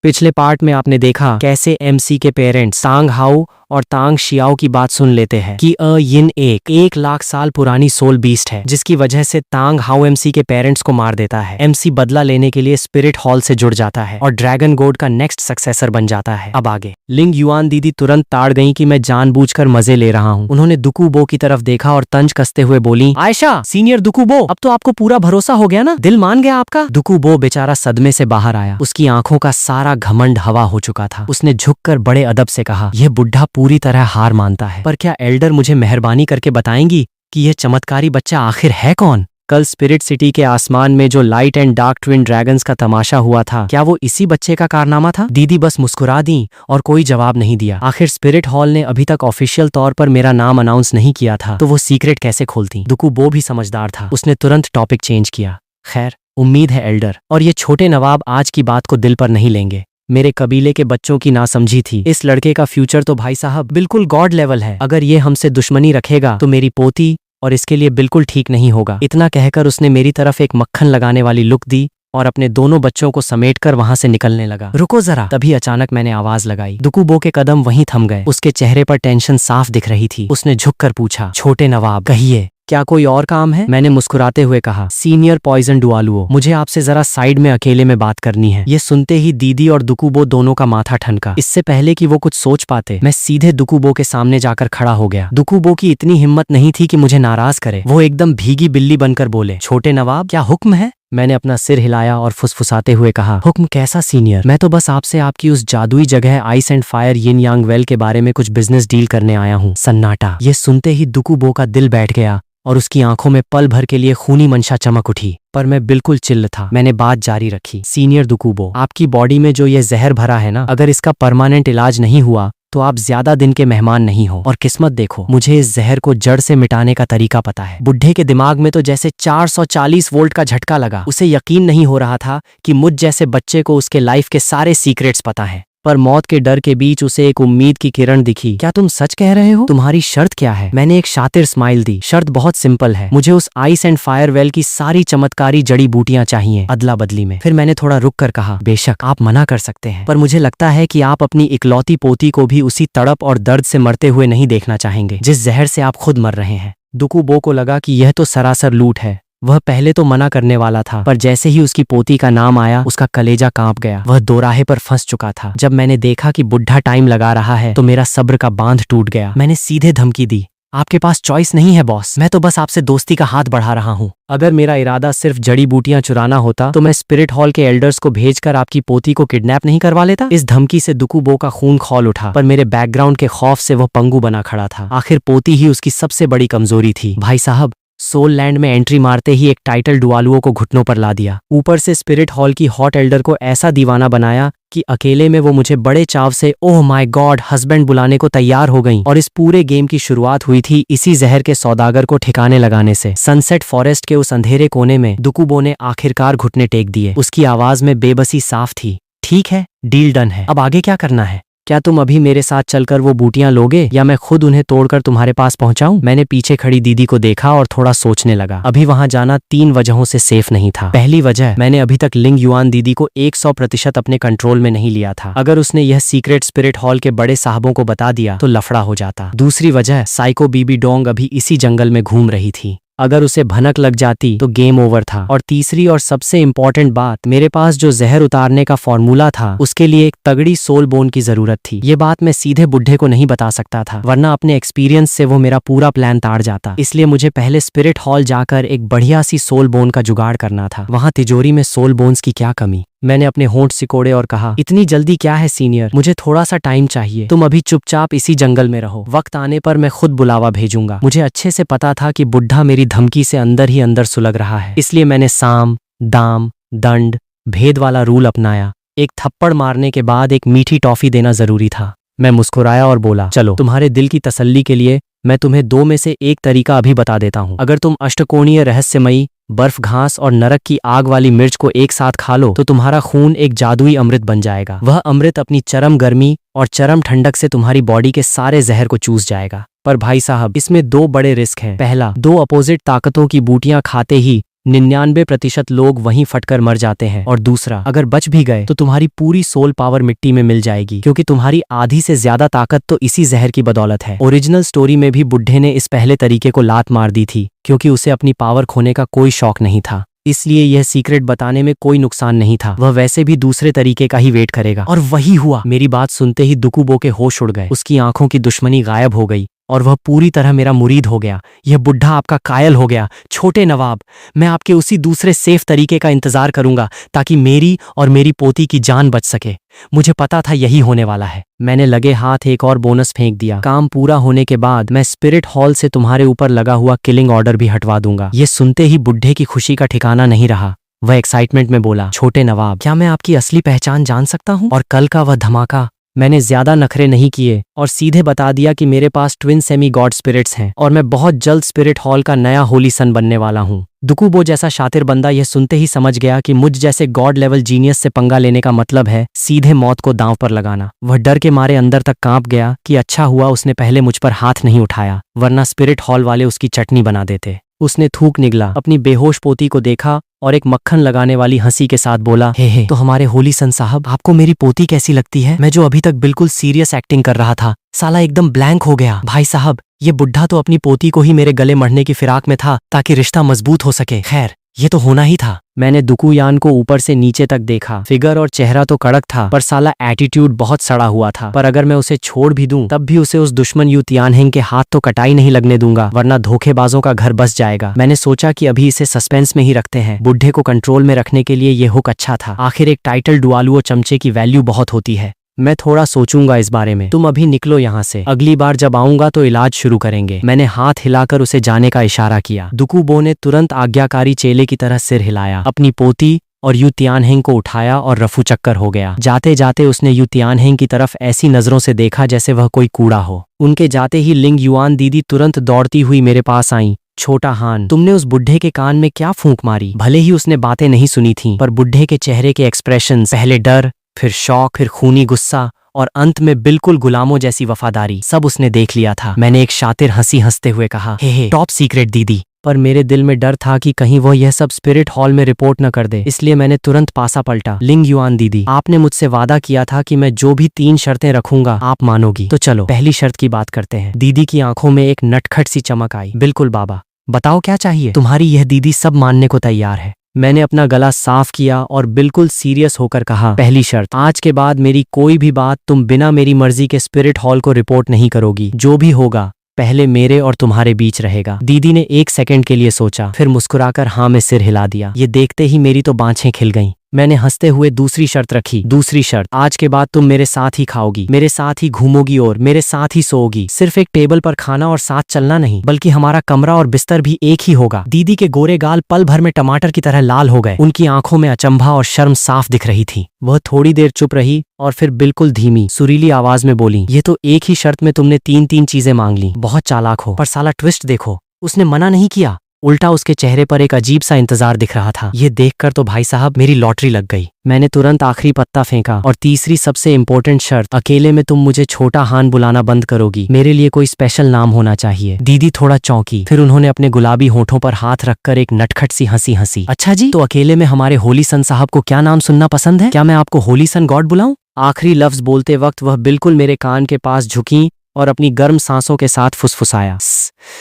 पिछले पार्ट में आपने देखा कैसे एमसी के पेरेंट्स तांग हाउ और तांग शियाओ की बात सुन लेते हैं कि यिन एक लाख साल पुरानी सोल बीस्ट है, जिसकी वजह से तांग हाउ एमसी के पेरेंट्स को मार देता है। एमसी बदला लेने के लिए स्पिरिट हॉल से जुड़ जाता है और ड्रैगन गॉड का नेक्स्ट सक्सेसर बन जाता है। अब आगे लिंग युआन दीदी तुरंत ताड़ गई कि मैं जानबूझकर मजे ले रहा हूँ। उन्होंने दुकुबो की तरफ देखा और तंज कसते हुए बोली, आयशा सीनियर दुकुबो, अब तो आपको पूरा भरोसा हो गया ना, दिल मान गया आपका। दुकुबो बेचारा सदमे से बाहर आया, उसकी आंखों का सारा घमंड हवा हो चुका था। उसने झुककर बड़े अदब से कहा, यह बुढ़ा पूरी तरह हार मानता है, पर क्या एल्डर मुझे मेहरबानी करके बताएंगी कि यह चमत्कारी बच्चा आखिर है कौन? कल स्पिरिट सिटी के आसमान में जो light and dark twin dragons का तमाशा हुआ था, क्या वो इसी बच्चे का कारनामा था? दीदी बस मुस्कुरा दी और कोई जवाब नहीं दिया। आखिर स्पिरिट हॉल ने अभी तक ऑफिशियल तौर पर मेरा नाम अनाउंस नहीं किया था, तो वो सीक्रेट कैसे खोलती? दुकुबो भी समझदार था, उसने तुरंत टॉपिक चेंज किया। खैर, उम्मीद है एल्डर और ये छोटे नवाब आज की बात को दिल पर नहीं लेंगे। मेरे कबीले के बच्चों की नासमझी थी। इस लड़के का फ्यूचर तो भाई साहब बिल्कुल गॉड लेवल है। अगर ये हमसे दुश्मनी रखेगा तो मेरी पोती और इसके लिए बिल्कुल ठीक नहीं होगा। इतना कहकर उसने मेरी तरफ एक मक्खन लगाने वाली लुक दी और अपने दोनों बच्चों को समेटकर वहां से निकलने लगा। रुको जरा। तभी अचानक मैंने आवाज लगाई। दुकुबो के कदम वहीं थम गए। उसके चेहरे पर टेंशन साफ दिख रही थी। उसने झुककर पूछा, छोटे नवाब कहिए, क्या कोई और काम है? मैंने मुस्कुराते हुए कहा, सीनियर पॉइजन डुआलुओ, मुझे आपसे जरा साइड में अकेले में बात करनी है। ये सुनते ही दीदी और दुकुबो दोनों का माथा ठनका। इससे पहले कि वो कुछ सोच पाते, मैं सीधे दुकुबो के सामने जाकर खड़ा हो गया। दुकुबो की इतनी हिम्मत नहीं थी कि मुझे नाराज करे। वो एकदम भीगी बिल्ली बनकर बोले, छोटे नवाब क्या हुक्म है? मैंने अपना सिर हिलाया और फुसफुसाते हुए कहा, हुक्म कैसा सीनियर? मैं तो बस आपसे आपकी उस जादुई जगह ice and fire yin Yang well के बारे में कुछ बिजनेस डील करने आया हूँ। सन्नाटा। ये सुनते ही दुकुबो का दिल बैठ गया और उसकी आंखों में पल भर के लिए खूनी मंशा चमक उठी, पर मैं बिल्कुल चिल्ल था। मैंने बात जारी रखी, सीनियर दुकुबो, आपकी बॉडी में जो ये जहर भरा है ना, अगर इसका परमानेंट इलाज नहीं हुआ तो आप ज्यादा दिन के मेहमान नहीं हो। और किस्मत देखो, मुझे इस जहर को जड़ से मिटाने का तरीका पता है। बुढ़े के दिमाग में तो जैसे 440 वोल्ट का झटका लगा। उसे यकीन नहीं हो रहा था कि मुझ जैसे बच्चे को उसके लाइफ के सारे सीक्रेट्स पता है, पर मौत के डर के बीच उसे एक उम्मीद की किरण दिखी। क्या तुम सच कह रहे हो? तुम्हारी शर्त क्या है? मैंने एक शातिर स्माइल दी। शर्त बहुत सिंपल है, मुझे उस आइस एंड फायर वेल की सारी चमत्कारी जड़ी बूटियां चाहिए अदला बदली में। फिर मैंने थोड़ा रुक कर कहा, बेशक आप मना कर सकते हैं, पर मुझे लगता है कि आप अपनी इकलौती पोती को भी उसी तड़प और दर्द से मरते हुए नहीं देखना चाहेंगे जिस जहर से आप खुद मर रहे हैं। दुकुबो को लगा कि यह तो सरासर लूट है। वह पहले तो मना करने वाला था, पर जैसे ही उसकी पोती का नाम आया उसका कलेजा कांप गया। वह दोराहे पर फंस चुका था। जब मैंने देखा कि बुढ़ा टाइम लगा रहा है तो मेरा सब्र का बांध टूट गया। मैंने सीधे धमकी दी, आपके पास चॉइस नहीं है बॉस, मैं तो बस आपसे दोस्ती का हाथ बढ़ा रहा हूँ। अगर मेरा इरादा सिर्फ जड़ी बूटियां चुराना होता तो मैं स्पिरिट हॉल के एल्डर्स को भेजकर आपकी पोती को किडनैप नहीं करवा लेता। इस धमकी से दुकुबो का खून खौल उठा, पर मेरे बैकग्राउंड के खौफ से वह पंगु बना खड़ा था। आखिर पोती ही उसकी सबसे बड़ी कमजोरी थी। भाई साहब, सोल लैंड में एंट्री मारते ही एक टाइटल डुआलुओ को घुटनों पर ला दिया। ऊपर से स्पिरिट हॉल की हॉट एल्डर को ऐसा दीवाना बनाया कि अकेले में वो मुझे बड़े चाव से ओह माय गॉड हस्बैंड बुलाने को तैयार हो गईं। और इस पूरे गेम की शुरुआत हुई थी इसी जहर के सौदागर को ठिकाने लगाने से। सनसेट फॉरेस्ट के उस अंधेरे कोने में दुकुबो ने आखिरकार घुटने टेक दिए। उसकी आवाज में बेबसी साफ थी, ठीक है, डील डन है, अब आगे क्या करना है? क्या तुम अभी मेरे साथ चलकर वो बूटियां लोगे या मैं खुद उन्हें तोड़कर तुम्हारे पास पहुंचाऊं? मैंने पीछे खड़ी दीदी को देखा और थोड़ा सोचने लगा। अभी वहां जाना 3 वजहों से सेफ नहीं था। पहली वजह, मैंने अभी तक लिंग युआन दीदी को 100% अपने कंट्रोल में नहीं लिया था। अगर उसने यह सीक्रेट स्पिरिट हॉल के बड़े साहबों को बता दिया तो लफड़ा हो जाता। दूसरी वजह, साइको बीबी डोंग अभी इसी जंगल में घूम रही थी। अगर उसे भनक लग जाती तो गेम ओवर था। और तीसरी और सबसे इम्पोर्टेंट बात, मेरे पास जो जहर उतारने का फॉर्मूला था उसके लिए एक तगड़ी सोल बोन की जरूरत थी। ये बात मैं सीधे बुढ़े को नहीं बता सकता था, वरना अपने एक्सपीरियंस से वो मेरा पूरा प्लान ताड़ जाता। इसलिए मुझे पहले स्पिरिट हॉल जाकर एक बढ़िया सी सोल बोन का जुगाड़ करना था। वहां तिजोरी में सोल बोन्स की क्या कमी। मैंने अपने होंठ सिकोड़े और कहा, इतनी जल्दी क्या है सीनियर, मुझे थोड़ा सा टाइम चाहिए। तुम अभी चुपचाप इसी जंगल में रहो, वक्त आने पर मैं खुद बुलावा भेजूंगा। मुझे अच्छे से पता था कि बुढ़ा मेरी धमकी से अंदर ही अंदर सुलग रहा है, इसलिए मैंने साम दाम दंड भेद वाला रूल अपनाया। एक थप्पड़ मारने के बाद एक मीठी टॉफी देना जरूरी था। मैं मुस्कुराया और बोला, चलो तुम्हारे दिल की तसल्ली के लिए मैं तुम्हें 2 में से एक तरीका अभी बता देता हूँ। अगर तुम अष्टकोणीय रहस्यमयी बर्फ घास और नरक की आग वाली मिर्च को एक साथ खा लो तो तुम्हारा खून एक जादुई अमृत बन जाएगा। वह अमृत अपनी चरम गर्मी और चरम ठंडक से तुम्हारी बॉडी के सारे जहर को चूस जाएगा। पर भाई साहब, इसमें 2 बड़े रिस्क हैं। पहला, 2 अपोजिट ताकतों की बूटियां खाते ही 99% लोग वहीं फटकर मर जाते हैं। और दूसरा, अगर बच भी गए तो तुम्हारी पूरी सोल पावर मिट्टी में मिल जाएगी, क्योंकि तुम्हारी आधी से ज्यादा ताकत तो इसी जहर की बदौलत है। ओरिजिनल स्टोरी में भी बुड्ढे ने इस पहले तरीके को लात मार दी थी, क्योंकि उसे अपनी पावर खोने का कोई शौक नहीं था। इसलिए यह सीक्रेट बताने में कोई नुकसान नहीं था। वह वैसे भी दूसरे तरीके का ही वेट करेगा। और वही हुआ। मेरी बात सुनते ही दुकुबो के होश उड़ गए। उसकी आंखों की दुश्मनी गायब हो गई और वह पूरी तरह मेरा मुरीद हो गया। यह बुढ़ा आपका कायल हो गया। छोटे नवाब, मैं आपके उसी दूसरे सेफ तरीके का इंतजार करूंगा ताकि मेरी और मेरी पोती की जान बच सके। मुझे पता था यही होने वाला है। मैंने लगे हाथ एक और बोनस फेंक दिया। काम पूरा होने के बाद मैं स्पिरिट हॉल से तुम्हारे ऊपर लगा हुआ किलिंग ऑर्डर भी हटवा दूंगा। ये सुनते ही बुढ़े की खुशी का ठिकाना नहीं रहा। वह एक्साइटमेंट में बोला, छोटे नवाब, क्या मैं आपकी असली पहचान जान सकता हूँ? और कल का वह धमाका। मैंने ज्यादा नखरे नहीं किए और सीधे बता दिया कि मेरे पास ट्विन सेमी गॉड स्पिरिट्स हैं और मैं बहुत जल्द स्पिरिट हॉल का नया होली सन बनने वाला हूँ। दुकुबो जैसा शातिर बंदा यह सुनते ही समझ गया कि मुझ जैसे गॉड लेवल जीनियस से पंगा लेने का मतलब है सीधे मौत को दांव पर लगाना। वह डर के मारे अंदर तक कांप गया कि अच्छा हुआ उसने पहले मुझ पर हाथ नहीं उठाया, वरना स्पिरिट हॉल वाले उसकी चटनी बना देते। उसने थूक निगला, अपनी बेहोश पोती को देखा और एक मक्खन लगाने वाली हंसी के साथ बोला, हे तो हमारे होली सन साहब, आपको मेरी पोती कैसी लगती है? मैं जो अभी तक बिल्कुल सीरियस एक्टिंग कर रहा था, साला एकदम ब्लैंक हो गया। भाई साहब, ये बुढ़ा तो अपनी पोती को ही मेरे गले मरने की फिराक में था ताकि रिश्ता मजबूत हो सके। खैर, ये तो होना ही था। मैंने दुकुयान को ऊपर से नीचे तक देखा। फिगर और चेहरा तो कड़क था, पर साला एटीट्यूड बहुत सड़ा हुआ था। पर अगर मैं उसे छोड़ भी दूं, तब भी उसे उस दुश्मन यू तियानहेंग के हाथ तो कटाई नहीं लगने दूंगा, वरना धोखेबाजों का घर बस जाएगा। मैंने सोचा कि अभी इसे सस्पेंस में ही रखते हैं। बुढ़े को कंट्रोल में रखने के लिए ये हुक अच्छा था। आखिर एक टाइटल डुआलुओ चमचे की वैल्यू बहुत होती है। मैं थोड़ा सोचूंगा इस बारे में। तुम अभी निकलो यहाँ से, अगली बार जब आऊंगा तो इलाज शुरू करेंगे। मैंने हाथ हिलाकर उसे जाने का इशारा किया। दुकुबो ने तुरंत आज्ञाकारी चेले की तरह सिर हिलाया, अपनी पोती और यू तियानहेंग को उठाया और रफू चक्कर हो गया। जाते जाते उसने यू तियानहेंग की तरफ ऐसी नजरों से देखा जैसे वह कोई कूड़ा हो। उनके जाते ही लिंग युआन दीदी तुरंत दौड़ती हुई मेरे पास आई। छोटा हान, तुमने उस बुढ़े के कान में क्या फूंक मारी? भले ही उसने बातें नहीं सुनी थीं, पर बुढ़े के चेहरे के एक्सप्रेशन, पहले डर, फिर शौक, फिर खूनी गुस्सा और अंत में बिल्कुल गुलामों जैसी वफादारी, सब उसने देख लिया था। मैंने एक शातिर हंसी हंसते हुए कहा, हे टॉप सीक्रेट दीदी। पर मेरे दिल में डर था कि कहीं वो यह सब स्पिरिट हॉल में रिपोर्ट न कर दे, इसलिए मैंने तुरंत पासा पलटा। लिंग युआन दीदी, आपने मुझसे वादा किया था कि मैं जो भी 3 शर्तें रखूंगा आप मानोगी, तो चलो पहली शर्त की बात करते हैं। दीदी की आंखों में एक नटखट सी चमक आई। बिल्कुल बाबा, बताओ क्या चाहिए? तुम्हारी यह दीदी सब मानने को तैयार है। मैंने अपना गला साफ किया और बिल्कुल सीरियस होकर कहा, पहली शर्त, आज के बाद मेरी कोई भी बात तुम बिना मेरी मर्जी के स्पिरिट हॉल को रिपोर्ट नहीं करोगी। जो भी होगा पहले मेरे और तुम्हारे बीच रहेगा। दीदी ने 1 सेकंड के लिए सोचा, फिर मुस्कुराकर हाँ में सिर हिला दिया। ये देखते ही मेरी तो बाँछें खिल गईं। मैंने हंसते हुए दूसरी शर्त रखी। दूसरी शर्त, आज के बाद तुम मेरे साथ ही खाओगी, मेरे साथ ही घूमोगी और मेरे साथ ही सोओगी। सिर्फ एक टेबल पर खाना और साथ चलना नहीं, बल्कि हमारा कमरा और बिस्तर भी एक ही होगा। दीदी के गोरे गाल पल भर में टमाटर की तरह लाल हो गए। उनकी आंखों में अचंभा और शर्म साफ दिख रही थी। वह थोड़ी देर चुप रही और फिर बिल्कुल धीमी सुरीली आवाज में बोली, ये तो एक ही शर्त में तुमने 3 चीजें मांग ली। बहुत चालाक हो, पर साला ट्विस्ट देखो, उसने मना नहीं किया, उल्टा उसके चेहरे पर एक अजीब सा इंतजार दिख रहा था। ये देखकर तो भाई साहब मेरी लॉटरी लग गई। मैंने तुरंत आखिरी पत्ता फेंका और तीसरी सबसे इम्पोर्टेंट शर्त, अकेले में तुम मुझे छोटा हान बुलाना बंद करोगी। मेरे लिए कोई स्पेशल नाम होना चाहिए। दीदी थोड़ा चौंकी, फिर उन्होंने अपने गुलाबी होठों पर हाथ रखकर एक नटखट सी हंसी हंसी। अच्छा जी, तो अकेले में हमारे होली सन साहब को क्या नाम सुनना पसंद है? क्या मैं आपको होली सन गॉड बुलाऊं? आखिरी लफ्ज बोलते वक्त वह बिल्कुल मेरे कान के पास झुकी और अपनी गर्म सांसों के साथ फुसफुसाया।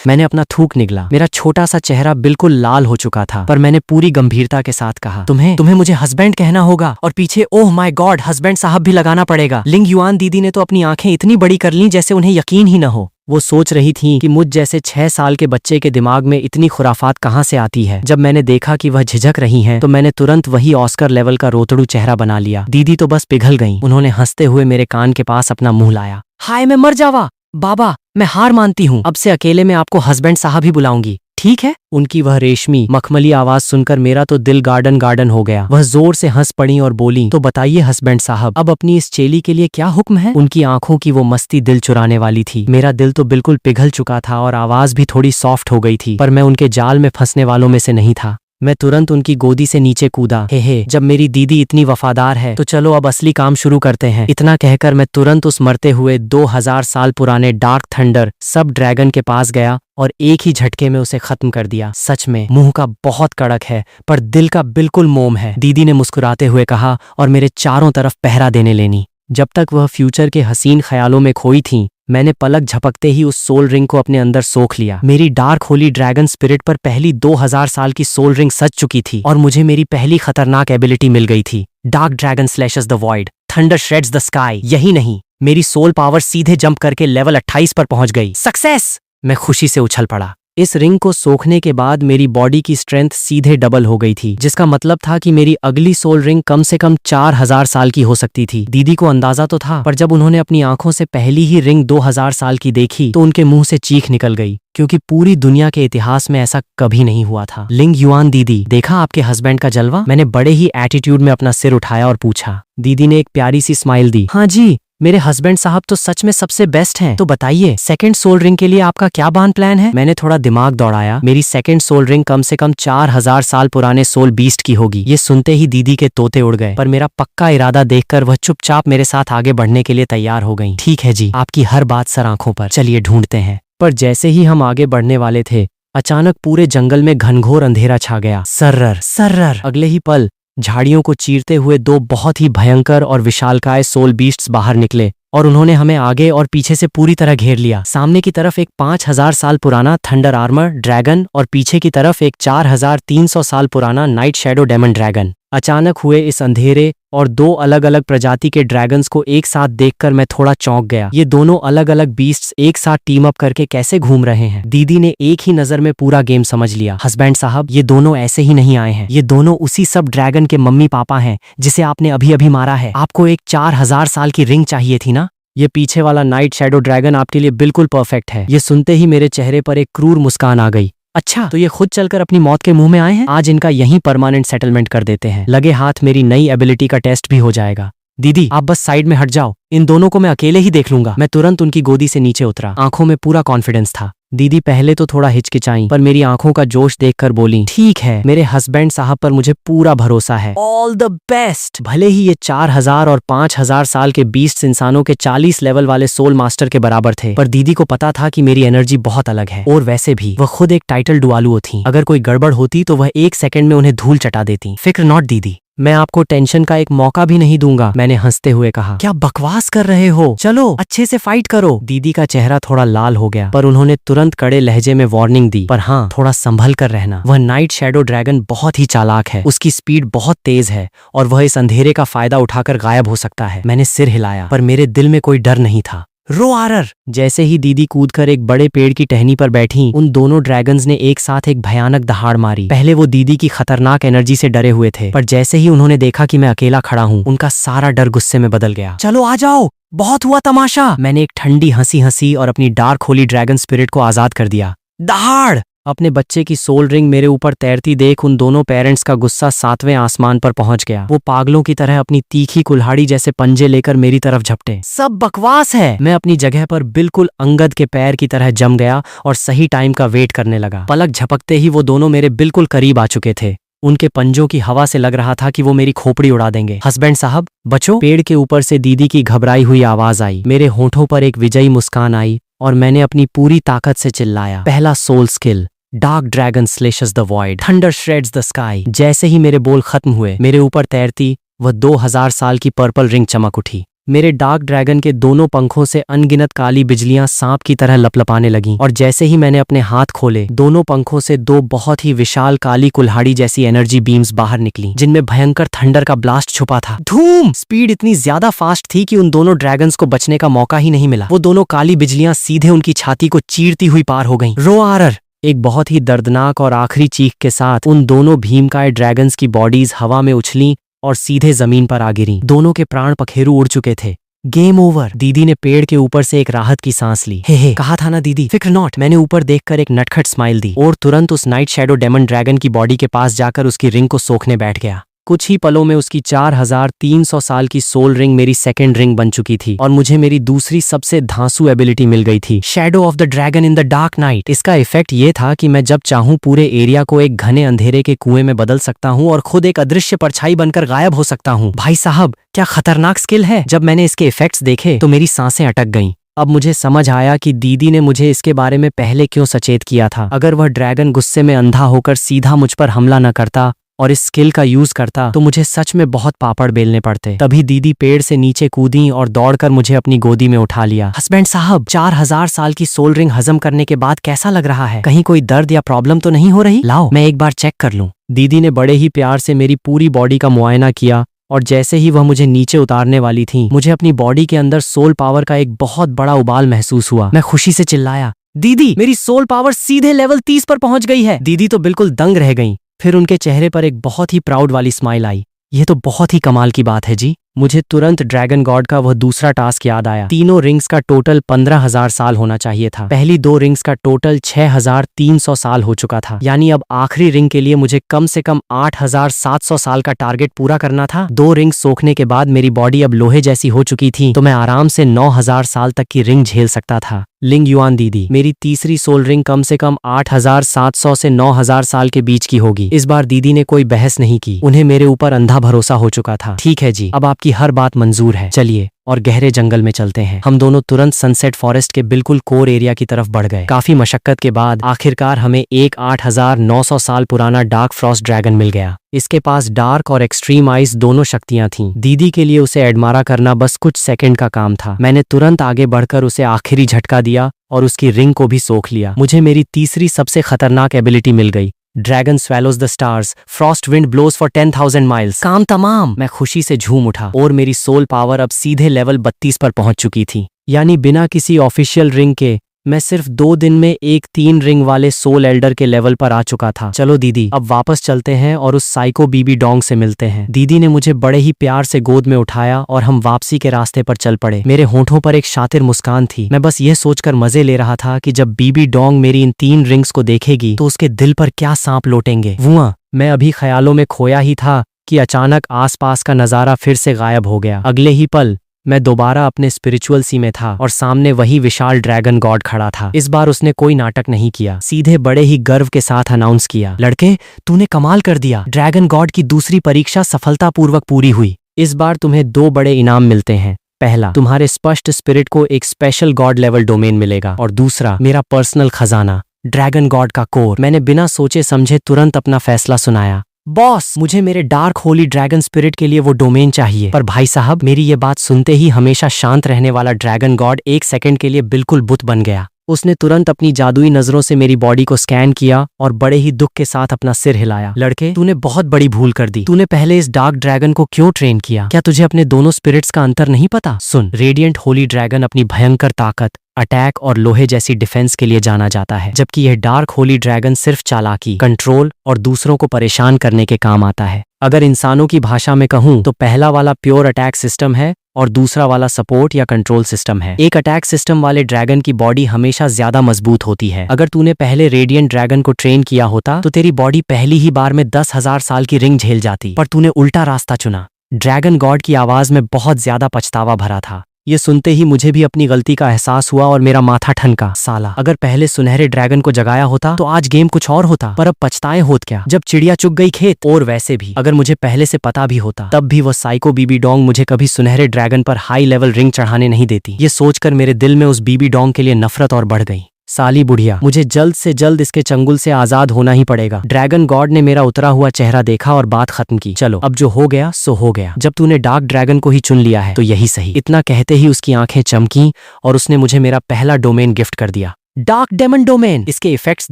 मैंने अपना थूक निगला। मेरा छोटा सा चेहरा बिल्कुल लाल हो चुका था, पर मैंने पूरी गंभीरता के साथ कहा, तुम्हें मुझे हस्बैंड कहना होगा। और पीछे ओह माय गॉड, हस्बैंड साहब भी लगाना पड़ेगा। लिंग युआन दीदी ने तो अपनी आंखें इतनी बड़ी कर लीं जैसे उन्हें यकीन ही न हो। वो सोच रही थी कि मुझ जैसे 6 साल के बच्चे के दिमाग में इतनी खुराफात कहाँ से आती है। जब मैंने देखा कि वह झिझक रही हैं, तो मैंने तुरंत वही ऑस्कर लेवल का रोतड़ू चेहरा बना लिया। दीदी तो बस पिघल गईं। उन्होंने हंसते हुए मेरे कान के पास अपना मुंह लाया। हाय मैं मर जावा बाबा, मैं हार मानती हूँ, अब से अकेले में आपको हस्बैंड साहब ही बुलाऊंगी, ठीक है? उनकी वह रेशमी मखमली आवाज सुनकर मेरा तो दिल गार्डन गार्डन हो गया। वह जोर से हंस पड़ी और बोली, तो बताइए हस्बैंड साहब, अब अपनी इस चेली के लिए क्या हुक्म है? उनकी आंखों की वो मस्ती दिल चुराने वाली थी। मेरा दिल तो बिल्कुल पिघल चुका था और आवाज भी थोड़ी सॉफ्ट हो गई थी, पर मैं उनके जाल में फंसने वालों में से नहीं था। मैं तुरंत उनकी गोदी से नीचे कूदा। हे जब मेरी दीदी इतनी वफादार है तो चलो अब असली काम शुरू करते हैं। इतना कहकर मैं तुरंत उस मरते हुए 2000 साल पुराने डार्क थंडर सब ड्रैगन के पास गया और एक ही झटके में उसे खत्म कर दिया। सच में मुंह का बहुत कड़क है पर दिल का बिल्कुल मोम है, दीदी ने मुस्कुराते हुए कहा और मेरे चारों तरफ पहरा देने लेनी। जब तक वह फ्यूचर के हसीन ख्यालों में खोई थी, मैंने पलक झपकते ही उस सोल रिंग को अपने अंदर सोख लिया। मेरी डार्क होली ड्रैगन स्पिरिट पर पहली 2000 साल की सोल रिंग सज चुकी थी और मुझे मेरी पहली खतरनाक एबिलिटी मिल गई थी। Dark dragon slashes the void, thunder shreds the sky. यही नहीं, मेरी सोल पावर सीधे जंप करके लेवल 28 पर पहुंच गई। सक्सेस! मैं खुशी से उछल पड़ा। इस रिंग को सोखने के बाद मेरी बॉडी की स्ट्रेंथ सीधे डबल हो गई थी, जिसका मतलब था कि मेरी अगली सोल रिंग कम से कम 4000 साल की हो सकती थी। दीदी को अंदाजा तो था, पर जब उन्होंने अपनी आंखों से पहली ही रिंग 2000 साल की देखी तो उनके मुंह से चीख निकल गई, क्योंकि पूरी दुनिया के इतिहास में ऐसा कभी नहीं हुआ था। लिंग युआन दीदी, देखा आपके हस्बैंड का जलवा? मैंने बड़े ही एटीट्यूड में अपना सिर उठाया और पूछा। दीदी ने एक प्यारी सी स्माइल दी। हाँ जी, मेरे हस्बैंड साहब तो सच में सबसे बेस्ट हैं। तो बताइए, सेकंड सोल रिंग के लिए आपका क्या बान प्लान है? मैंने थोड़ा दिमाग दौड़ाया। मेरी सेकंड सोल रिंग कम से कम 4000 साल पुराने सोल बीस्ट की होगी। ये सुनते ही दीदी के तोते उड़ गए, पर मेरा पक्का इरादा देखकर वह चुपचाप मेरे साथ आगे बढ़ने के लिए तैयार हो गई। ठीक है जी, आपकी हर बात सर आंखों पर, चलिए ढूंढते हैं। पर जैसे ही हम आगे बढ़ने वाले थे, अचानक पूरे जंगल में घनघोर अंधेरा छा गया। सर्रर सर्रर। अगले ही पल झाड़ियों को चीरते हुए 2 बहुत ही भयंकर और विशालकाय सोल बीस्ट्स बाहर निकले और उन्होंने हमें आगे और पीछे से पूरी तरह घेर लिया। सामने की तरफ एक 5000 साल पुराना थंडर आर्मर ड्रैगन और पीछे की तरफ एक 4300 साल पुराना नाइट शैडो डेमन ड्रैगन। अचानक हुए इस अंधेरे और 2 अलग अलग प्रजाति के ड्रैगन्स को एक साथ देखकर मैं थोड़ा चौंक गया। ये दोनों अलग अलग बीस्ट्स एक साथ टीम अप करके कैसे घूम रहे हैं? दीदी ने एक ही नजर में पूरा गेम समझ लिया। हस्बैंड साहब, ये दोनों ऐसे ही नहीं आए हैं, ये दोनों उसी सब ड्रैगन के मम्मी पापा हैं जिसे आपने अभी अभी मारा है। आपको एक 4000 साल की रिंग चाहिए थी ना? ये पीछे वाला नाइट शैडो ड्रैगन आपके लिए बिल्कुल परफेक्ट है। ये सुनते ही मेरे चेहरे पर एक क्रूर मुस्कान आ गई। अच्छा, तो ये खुद चलकर अपनी मौत के मुंह में आए हैं? आज इनका यहीं परमानेंट सेटलमेंट कर देते हैं। लगे हाथ मेरी नई एबिलिटी का टेस्ट भी हो जाएगा। दीदी, आप बस साइड में हट जाओ, इन दोनों को मैं अकेले ही देख लूंगा। मैं तुरंत उनकी गोदी से नीचे उतरा, आंखों में पूरा कॉन्फिडेंस था। दीदी पहले तो थोड़ा हिचकिचाई, पर मेरी आंखों का जोश देखकर बोली, ठीक है, मेरे हस्बैंड साहब पर मुझे पूरा भरोसा है। All the best. भले ही ये 4000 और 5000 साल के बीस्ट इंसानों के 40 लेवल वाले सोल मास्टर के बराबर थे, पर दीदी को पता था कि मेरी एनर्जी बहुत अलग है। और वैसे भी वह खुद एक टाइटल डुआलुओ थी। अगर कोई गड़बड़ होती तो वह 1 सेकंड में उन्हें धूल चटा देती। फिक्र नॉट दीदी, मैं आपको टेंशन का एक मौका भी नहीं दूंगा, मैंने हंसते हुए कहा। क्या बकवास कर रहे हो? चलो अच्छे से फाइट करो। दीदी का चेहरा थोड़ा लाल हो गया, पर उन्होंने तुरंत कड़े लहजे में वार्निंग दी, पर हाँ, थोड़ा संभल कर रहना। वह नाइट शैडो ड्रैगन बहुत ही चालाक है, उसकी स्पीड बहुत तेज है और वह इस अंधेरे का फायदा उठाकर गायब हो सकता है। मैंने सिर हिलाया, पर मेरे दिल में कोई डर नहीं था। रोआरर। जैसे ही दीदी कूदकर एक बड़े पेड़ की टहनी पर बैठी, उन दोनों ड्रैगन्स ने एक साथ एक भयानक दहाड़ मारी। पहले वो दीदी की खतरनाक एनर्जी से डरे हुए थे, पर जैसे ही उन्होंने देखा कि मैं अकेला खड़ा हूँ, उनका सारा डर गुस्से में बदल गया। चलो आ जाओ, बहुत हुआ तमाशा। मैंने एक ठंडी हंसी हंसी और अपनी डार्क होली ड्रैगन स्पिरिट को आजाद कर दिया। दहाड़। अपने बच्चे की सोल रिंग मेरे ऊपर तैरती देख उन दोनों पेरेंट्स का गुस्सा 7वें आसमान पर पहुंच गया। वो पागलों की तरह अपनी तीखी कुल्हाड़ी जैसे पंजे लेकर मेरी तरफ झपटे। सब बकवास है। मैं अपनी जगह पर बिल्कुल अंगद के पैर की तरह जम गया और सही टाइम का वेट करने लगा। पलक झपकते ही वो दोनों मेरे बिल्कुल करीब आ चुके थे। उनके पंजों की हवा से लग रहा था कि वो मेरी खोपड़ी उड़ा देंगे। हस्बैंड साहब बचो। पेड़ के ऊपर से दीदी की घबराई हुई आवाज आई। मेरे होठों पर एक विजयी मुस्कान आई और मैंने अपनी पूरी ताकत से चिल्लाया, पहला soul skill, dark dragon slashes the void, thunder shreds the sky. जैसे ही मेरे बोल खत्म हुए, मेरे ऊपर तैरती वह 2000 साल की पर्पल रिंग चमक उठी। मेरे डार्क ड्रैगन के दोनों पंखों से अनगिनत काली बिजलियां सांप की तरह लपलपाने लगीं और जैसे ही मैंने अपने हाथ खोले, दोनों पंखों से 2 बहुत ही विशाल काली कुल्हाड़ी जैसी एनर्जी बीम्स बाहर निकली, जिनमें भयंकर थंडर का ब्लास्ट छुपा था। धूम। स्पीड इतनी ज्यादा फास्ट थी कि उन दोनों ड्रैगन्स को बचने का मौका ही नहीं मिला। वो दोनों काली बिजलियां सीधे उनकी छाती को चीरती हुई पार हो गईं। रोआरर। एक बहुत ही दर्दनाक और आखिरी चीख के साथ उन दोनों भीमकाय ड्रैगन्स की बॉडीज हवा में उछलीं और सीधे जमीन पर आ गिरी। दोनों के प्राण पखेरु उड़ चुके थे। Game over. दीदी ने पेड़ के ऊपर से एक राहत की सांस ली। हे कहा था ना दीदी, फिक्र नॉट। मैंने ऊपर देखकर एक नटखट स्माइल दी और तुरंत उस नाइट शैडो डेमन ड्रैगन की बॉडी के पास जाकर उसकी रिंग को सोखने बैठ गया। कुछ ही पलों में उसकी 4300 साल की सोल रिंग मेरी सेकंड रिंग बन चुकी थी और मुझे मेरी दूसरी सबसे धांसू एबिलिटी मिल गई थी, shadow of the dragon in the dark night. इसका इफेक्ट ये था कि मैं जब चाहूं पूरे एरिया को एक घने अंधेरे के कुएं में बदल सकता हूं और खुद एक अदृश्य परछाई बनकर गायब हो सकता हूं। भाई साहब, क्या खतरनाक स्किल है। जब मैंने इसके इफेक्ट्स देखे तो मेरी सांसें अटक गईं। अब मुझे समझ आया कि दीदी ने मुझे इसके बारे में पहले क्यों सचेत किया था। अगर वह ड्रैगन गुस्से में अंधा होकर सीधा मुझ पर हमला न करता और इस स्किल का यूज करता तो मुझे सच में बहुत पापड़ बेलने पड़ते। तभी दीदी पेड़ से नीचे कूदी और दौड़कर मुझे अपनी गोदी में उठा लिया। हस्बैंड साहब, 4000 साल की सोल रिंग हजम करने के बाद कैसा लग रहा है? कहीं कोई दर्द या प्रॉब्लम तो नहीं हो रही? लाओ मैं एक बार चेक कर लूं। दीदी ने बड़े ही प्यार से मेरी पूरी बॉडी का मुआयना किया और जैसे ही वह मुझे नीचे उतारने वाली थी, मुझे अपनी बॉडी के अंदर सोल पावर का एक बहुत बड़ा उबाल महसूस हुआ। मैं खुशी से चिल्लाया, दीदी, मेरी सोल पावर सीधे लेवल 30 पर पहुंच गई है। दीदी तो बिल्कुल दंग रह गईं। फिर उनके चेहरे पर एक बहुत ही प्राउड वाली स्माइल आई। यह तो बहुत ही कमाल की बात है जी। मुझे तुरंत ड्रैगन गॉड का वह दूसरा टास्क याद आया। तीनों रिंग्स का टोटल 15000 साल होना चाहिए था। पहली 2 रिंग्स का टोटल 6300 साल हो चुका था। यानी अब आखिरी रिंग के लिए मुझे कम से कम 8700 साल का टारगेट पूरा करना था। 2 रिंग्स सोखने के बाद मेरी बॉडी अब लोहे जैसी हो चुकी थी, तो मैं आराम से 9000 साल तक की रिंग झेल सकता था। लिंग युआन दीदी, मेरी तीसरी सोल रिंग कम से कम 8700 से 9000 साल के बीच की होगी। इस बार दीदी ने कोई बहस नहीं की। उन्हें मेरे ऊपर अंधा भरोसा हो चुका था। ठीक है जी, अब आपकी हर बात मंजूर है। चलिए और गहरे जंगल में चलते हैं। हम दोनों तुरंत सनसेट फॉरेस्ट के बिल्कुल कोर एरिया की तरफ बढ़ गए। काफी मशक्कत के बाद आखिरकार हमें एक 8900 साल पुराना डार्क फ्रॉस्ट ड्रैगन मिल गया। इसके पास डार्क और एक्सट्रीम आइस दोनों शक्तियां थीं। दीदी के लिए उसे एडमारा करना बस कुछ सेकंड का काम था। मैंने तुरंत आगे बढ़कर उसे आखिरी झटका दिया और उसकी रिंग को भी सोख लिया। मुझे मेरी तीसरी सबसे खतरनाक एबिलिटी मिल गई, dragon swallows the stars, frost wind blows for 10,000 miles. काम तमाम। मैं खुशी से झूम उठा और मेरी सोल पावर अब सीधे लेवल 32 पर पहुंच चुकी थी। यानी बिना किसी ऑफिशियल रिंग के मैं सिर्फ 2 दिन में एक 3 रिंग वाले सोल एल्डर के लेवल पर आ चुका था। चलो दीदी, अब वापस चलते हैं और उस साइको बीबी डोंग से मिलते हैं। दीदी ने मुझे बड़े ही प्यार से गोद में उठाया और हम वापसी के रास्ते पर चल पड़े। मेरे होठों पर एक शातिर मुस्कान थी। मैं बस यह सोचकर मजे ले रहा था कि जब बीबी डोंग मेरी इन 3 रिंग्स को देखेगी तो उसके दिल पर क्या सांप लौटेंगे। वुआ, मैं अभी ख्यालों में खोया ही था कि अचानक आसपास का नजारा फिर से गायब हो गया। अगले ही पल मैं दोबारा अपने स्पिरिचुअल सी में था और सामने वही विशाल ड्रैगन गॉड खड़ा था। इस बार उसने कोई नाटक नहीं किया, सीधे बड़े ही गर्व के साथ अनाउंस किया, लड़के, तूने कमाल कर दिया। ड्रैगन गॉड की दूसरी परीक्षा सफलतापूर्वक पूरी हुई। इस बार तुम्हें 2 बड़े इनाम मिलते हैं। पहला, तुम्हारे स्पष्ट स्पिरिट को एक स्पेशल गॉड लेवल डोमेन मिलेगा और दूसरा, मेरा पर्सनल खजाना, ड्रैगन गॉड का कोर। मैंने बिना सोचे समझे तुरंत अपना फैसला सुनाया, बॉस, मुझे मेरे डार्क होली ड्रैगन स्पिरिट के लिए वो डोमेन चाहिए। पर भाई साहब, मेरी ये बात सुनते ही हमेशा शांत रहने वाला ड्रैगन गॉड एक सेकंड के लिए बिल्कुल बुत बन गया। उसने तुरंत अपनी जादुई नजरों से मेरी बॉडी को स्कैन किया और बड़े ही दुख के साथ अपना सिर हिलाया। लड़के, तूने बहुत बड़ी भूल कर दी। तूने पहले इस डार्क ड्रैगन को क्यों ट्रेन किया? क्या तुझे अपने दोनों स्पिरिट्स का अंतर नहीं पता? सुन, रेडिएंट होली ड्रैगन अपनी भयंकर ताकत, अटैक और लोहे जैसी डिफेंस के लिए जाना जाता है, जबकि यह डार्क होली ड्रैगन सिर्फ चालाकी, कंट्रोल और दूसरों को परेशान करने के काम आता है। अगर इंसानों की भाषा में कहूं तो पहला वाला प्योर अटैक सिस्टम है और दूसरा वाला सपोर्ट या कंट्रोल सिस्टम है। एक अटैक सिस्टम वाले ड्रैगन की बॉडी हमेशा ज्यादा मजबूत होती है। अगर तूने पहले रेडिएंट ड्रैगन को ट्रेन किया होता तो तेरी बॉडी पहली ही बार में 10,000 साल की रिंग झेल जाती, पर तूने उल्टा रास्ता चुना। ड्रैगन गॉड की आवाज में बहुत ज्यादा पछतावा भरा था। ये सुनते ही मुझे भी अपनी गलती का एहसास हुआ और मेरा माथा ठनका। साला, अगर पहले सुनहरे ड्रैगन को जगाया होता तो आज गेम कुछ और होता, पर अब पछताए होत क्या जब चिड़िया चुग गई खेत। और वैसे भी अगर मुझे पहले से पता भी होता तब भी वो साइको बीबी डोंग मुझे कभी सुनहरे ड्रैगन पर हाई लेवल रिंग चढ़ाने नहीं देती। ये सोचकर मेरे दिल में उस बीबी डोंग के लिए नफरत और बढ़ गई। साली बुढ़िया, मुझे जल्द से जल्द इसके चंगुल से आजाद होना ही पड़ेगा। ड्रैगन गॉड ने मेरा उतरा हुआ चेहरा देखा और बात खत्म की। चलो, अब जो हो गया सो हो गया। जब तूने डार्क ड्रैगन को ही चुन लिया है तो यही सही। इतना कहते ही उसकी आंखें चमकी और उसने मुझे मेरा पहला डोमेन गिफ्ट कर दिया, डार्क डेमन डोमेन। इसके इफेक्ट्स